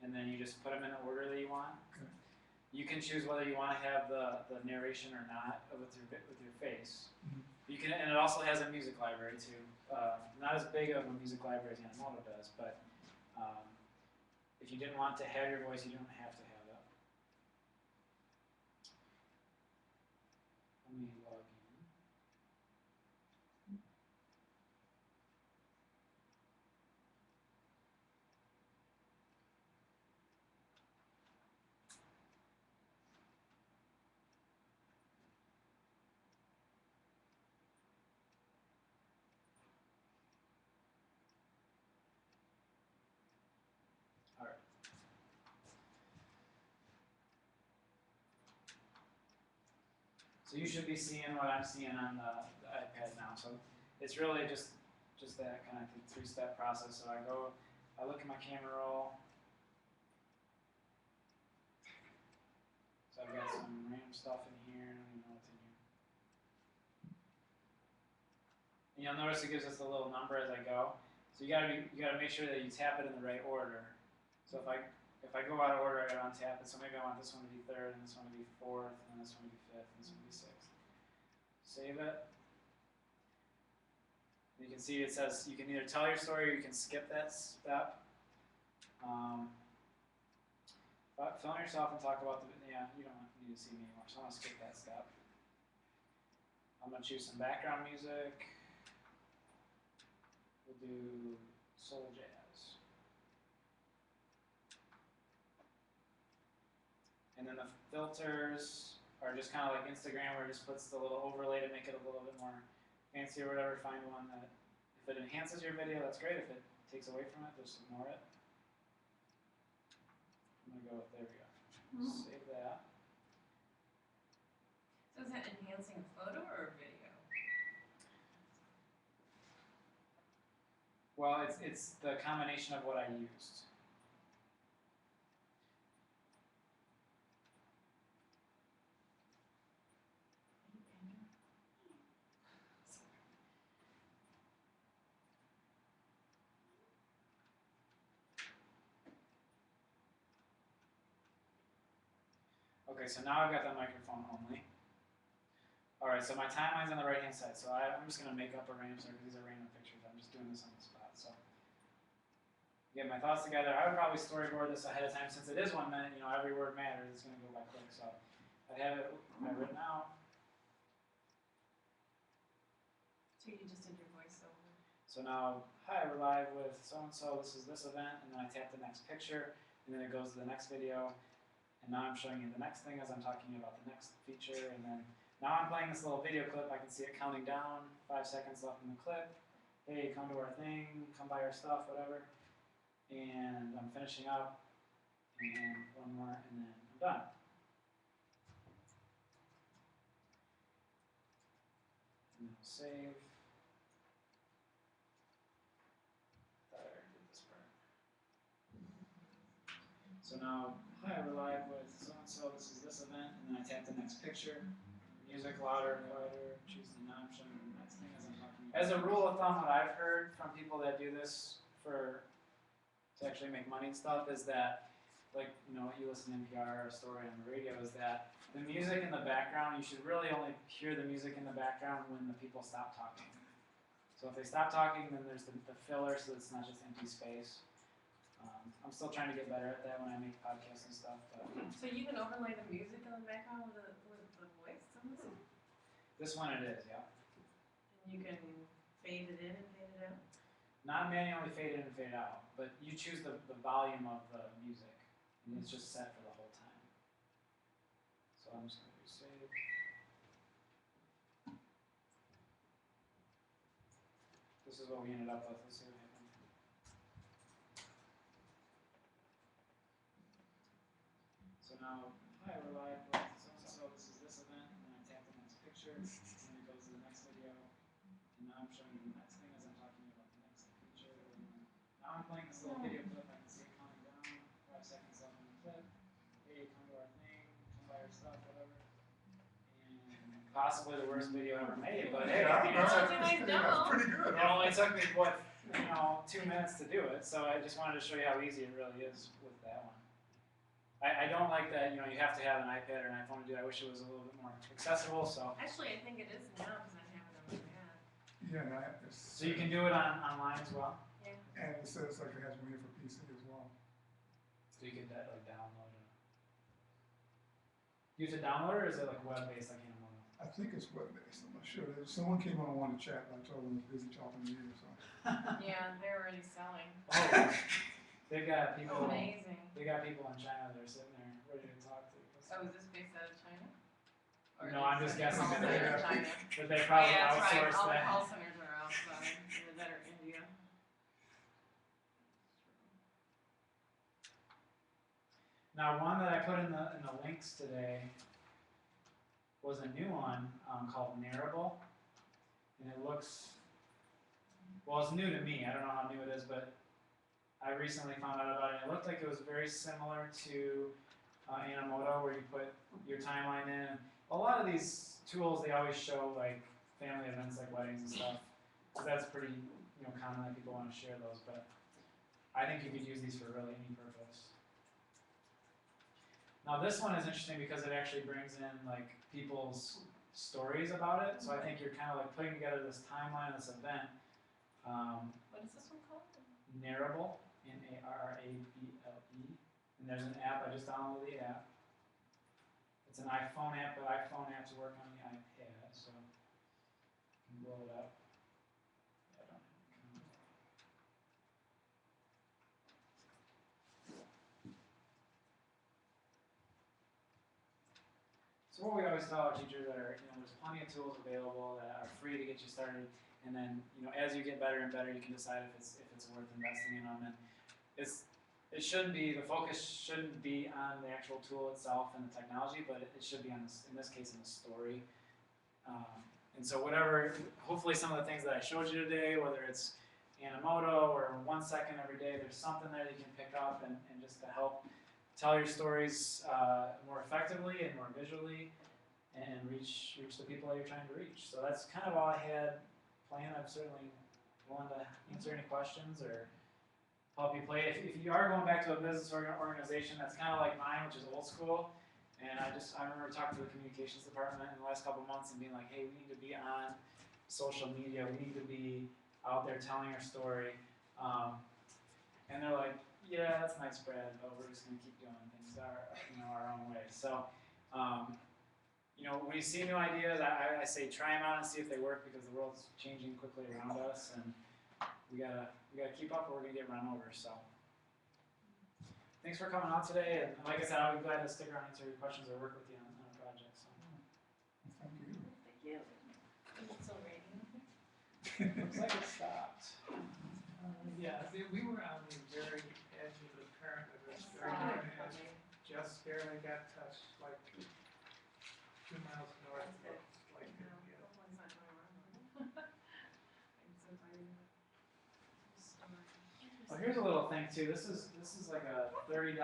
and then you just put them in the order that you want. Okay. You can choose whether you want to have the narration or not with your face. You can, and it also has a music library too. Not as big of a music library as Animoto does, but if you didn't want to have your voice, you don't have to have it. Let me log in. All right. So you should be seeing what I'm seeing on the iPad now. So it's really just that kind of three-step process. So I look at my camera roll. So I've got some random stuff in here. I don't even know what's in here. And you'll notice it gives us a little number as I go. So you gotta make sure that you tap it in the right order. So if I go out of order, I gotta untap it. So maybe I want this one to be third, and this one to be fourth, and this one to be fifth, and this one to be sixth. Save it. You can see it says you can either tell your story or you can skip that step. Film yourself and talk about you don't need to see me anymore, so I'm gonna skip that step. I'm gonna choose some background music. We'll do soul jazz. And then the filters are just kind of like Instagram, where it just puts the little overlay to make it a little bit more fancy or whatever. Find one that, if it enhances your video, that's great. If it takes away from it, just ignore it. I'm going to go with, there we go. Save that. So is that enhancing a photo or a video? Well, it's the combination of what I used. Okay, so now I've got the microphone only. Alright, so my timeline's on the right hand side, so I'm just going to make up a random story because these are random pictures. I'm just doing this on the spot. So get my thoughts together. I would probably storyboard this ahead of time since it is 1 minute. You know, every word matters. It's going to go by quick. So I have it written out. So you just did your voiceover. So now, hi, we're live with so-and-so. This is this event. And then I tap the next picture. And then it goes to the next video. And now I'm showing you the next thing as I'm talking about the next feature. And then now I'm playing this little video clip. I can see it counting down, 5 seconds left in the clip. Hey, come to our thing, come buy our stuff, whatever. And I'm finishing up, and one more, and then I'm done. And then I'll save. Thought I already did this part. So now, hi, we're live with so-and-so. This is this event, and then I tap the next picture. Music louder, quieter, choose the option, and the next thing as I'm talking. As a rule of thumb, what I've heard from people that do this to actually make money and stuff is that, like, you know, you listen to NPR or a story on the radio, is that the music in the background, you should really only hear the music in the background when the people stop talking. So if they stop talking, then there's the filler, so it's not just empty space. I'm still trying to get better at that when I make podcasts and stuff. But So you can overlay the music in the background with the voice? this one it is, yeah. And you can fade it in and fade it out? Not manually fade in and fade out, but you choose the volume of the music, and it's just set for the whole time. So I'm just going to do save. This is what we ended up with. Let's see what happened. So now, hi, we're live with so this is this event, and then I tap the next picture, and then it goes to the next video, and now I'm showing you the next thing as I'm talking about the next feature. And then now I'm playing this little video clip. I can see it counting down, 5 seconds left in the clip. Hey, come to our thing, come buy our stuff, whatever. And possibly the worst video ever made, but hey, I mean, That's pretty good. it only took me, what, 2 minutes to do it, so I just wanted to show you how easy it really is with that one. I don't like that, you have to have an iPad or an iPhone to do it. I wish it was a little bit more accessible, so. Actually, I think it is now because I have it on my Mac. Yeah, and So you can do it online as well? Yeah. And it says like it has one here for PC as well. So you can like download it. Use a downloader, or is it like web-based like Animoto? I think it's web-based, I'm not sure. Someone came on and wanted to chat, but I told them I was busy talking to you, so. Yeah, they're already selling. Oh, they've got people. Amazing. They got people in China that are sitting there ready to talk to. Oh, is this based out of China? No, I'm just guessing that Call they, center in China. that they probably yeah, that's right. outsource All the that. call centers are outside, either that or India. Now, one that I put in the links today was a new one called Narrable, and it looks, well, it's new to me. I don't know how new it is, but I recently found out about it. It looked like it was very similar to Animoto, where you put your timeline in. A lot of these tools, they always show like family events, like weddings and stuff, because that's pretty common that people want to share those. But I think you could use these for really any purpose. Now this one is interesting because it actually brings in like people's stories about it. So I think you're kind of like putting together this timeline of this event. What is this one called? Narrable, N-A-R-R-A-B-L-E. And there's an app. I just downloaded the app. It's an iPhone app, but iPhone apps work on the iPad, so you can roll it up. I don't know. So what we always tell our teachers are, there's plenty of tools available that are free to get you started, and then, as you get better and better, you can decide if it's worth investing in them. And it shouldn't be, the focus shouldn't be on the actual tool itself and the technology, but it should be on this, in this case, in the story. And so whatever, hopefully some of the things that I showed you today, whether it's Animoto or 1 second every day, there's something there that you can pick up and just to help tell your stories more effectively and more visually and reach the people that you're trying to reach. So that's kind of all I had planned. I'm certainly willing to answer any questions or help you play. If you are going back to a business organization that's kind of like mine, which is old school, And I remember talking to the communications department in the last couple of months and being like, hey, we need to be on social media. We need to be out there telling our story. And they're like, yeah, that's nice, Brad, but we're just going to keep doing things our own way. So, when you see new ideas, I say try them out and see if they work because the world's changing quickly around us, and we gotta keep up or we're going to get run over. So, thanks for coming out today. And like I said, I'll be glad to stick around and answer your questions or work with you on a project. So. Thank you. Thank you. Is it still raining? Looks like it stopped. Yeah, we were on the very edge of the current of this very edge. Just barely got touched, like 2 miles north of Lake Michigan. Well, here's a little thing too. This is like a $30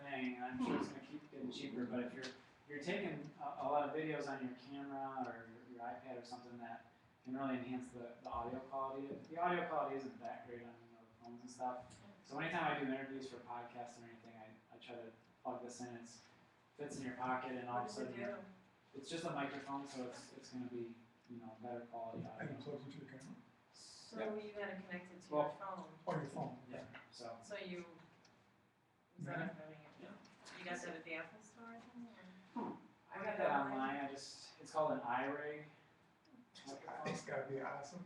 thing, and I'm sure it's going to keep getting cheaper. But if you're taking a lot of videos on your camera or your iPad or something that can really enhance the audio quality. The audio quality isn't that great on the phones and stuff. So anytime I do interviews for podcasts or anything, I try to plug this in. It fits in your pocket, and all of a sudden it's just a microphone, so it's going to be better quality audio. And closer to the camera. So you got to connect it to your phone. Or your phone. Yeah. So you. Instead of having it. You got that at the Apple Store, I think? I got that online. It's called an iRig. It's gotta be awesome.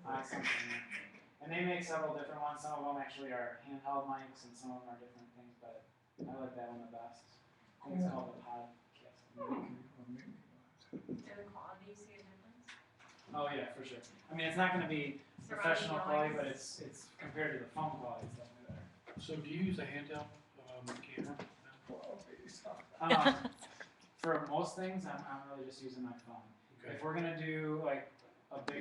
And they make several different ones. Some of them actually are handheld mics, and some of them are different things. But I like that one the best. I think it's called the podcast. And the quality, you see a difference? Oh yeah, for sure. I mean, it's not going to be professional quality, but it's compared to the phone quality, it's definitely better. So do you use a handheld camera? For most things, I'm really just using my phone. Okay. If we're gonna do like a big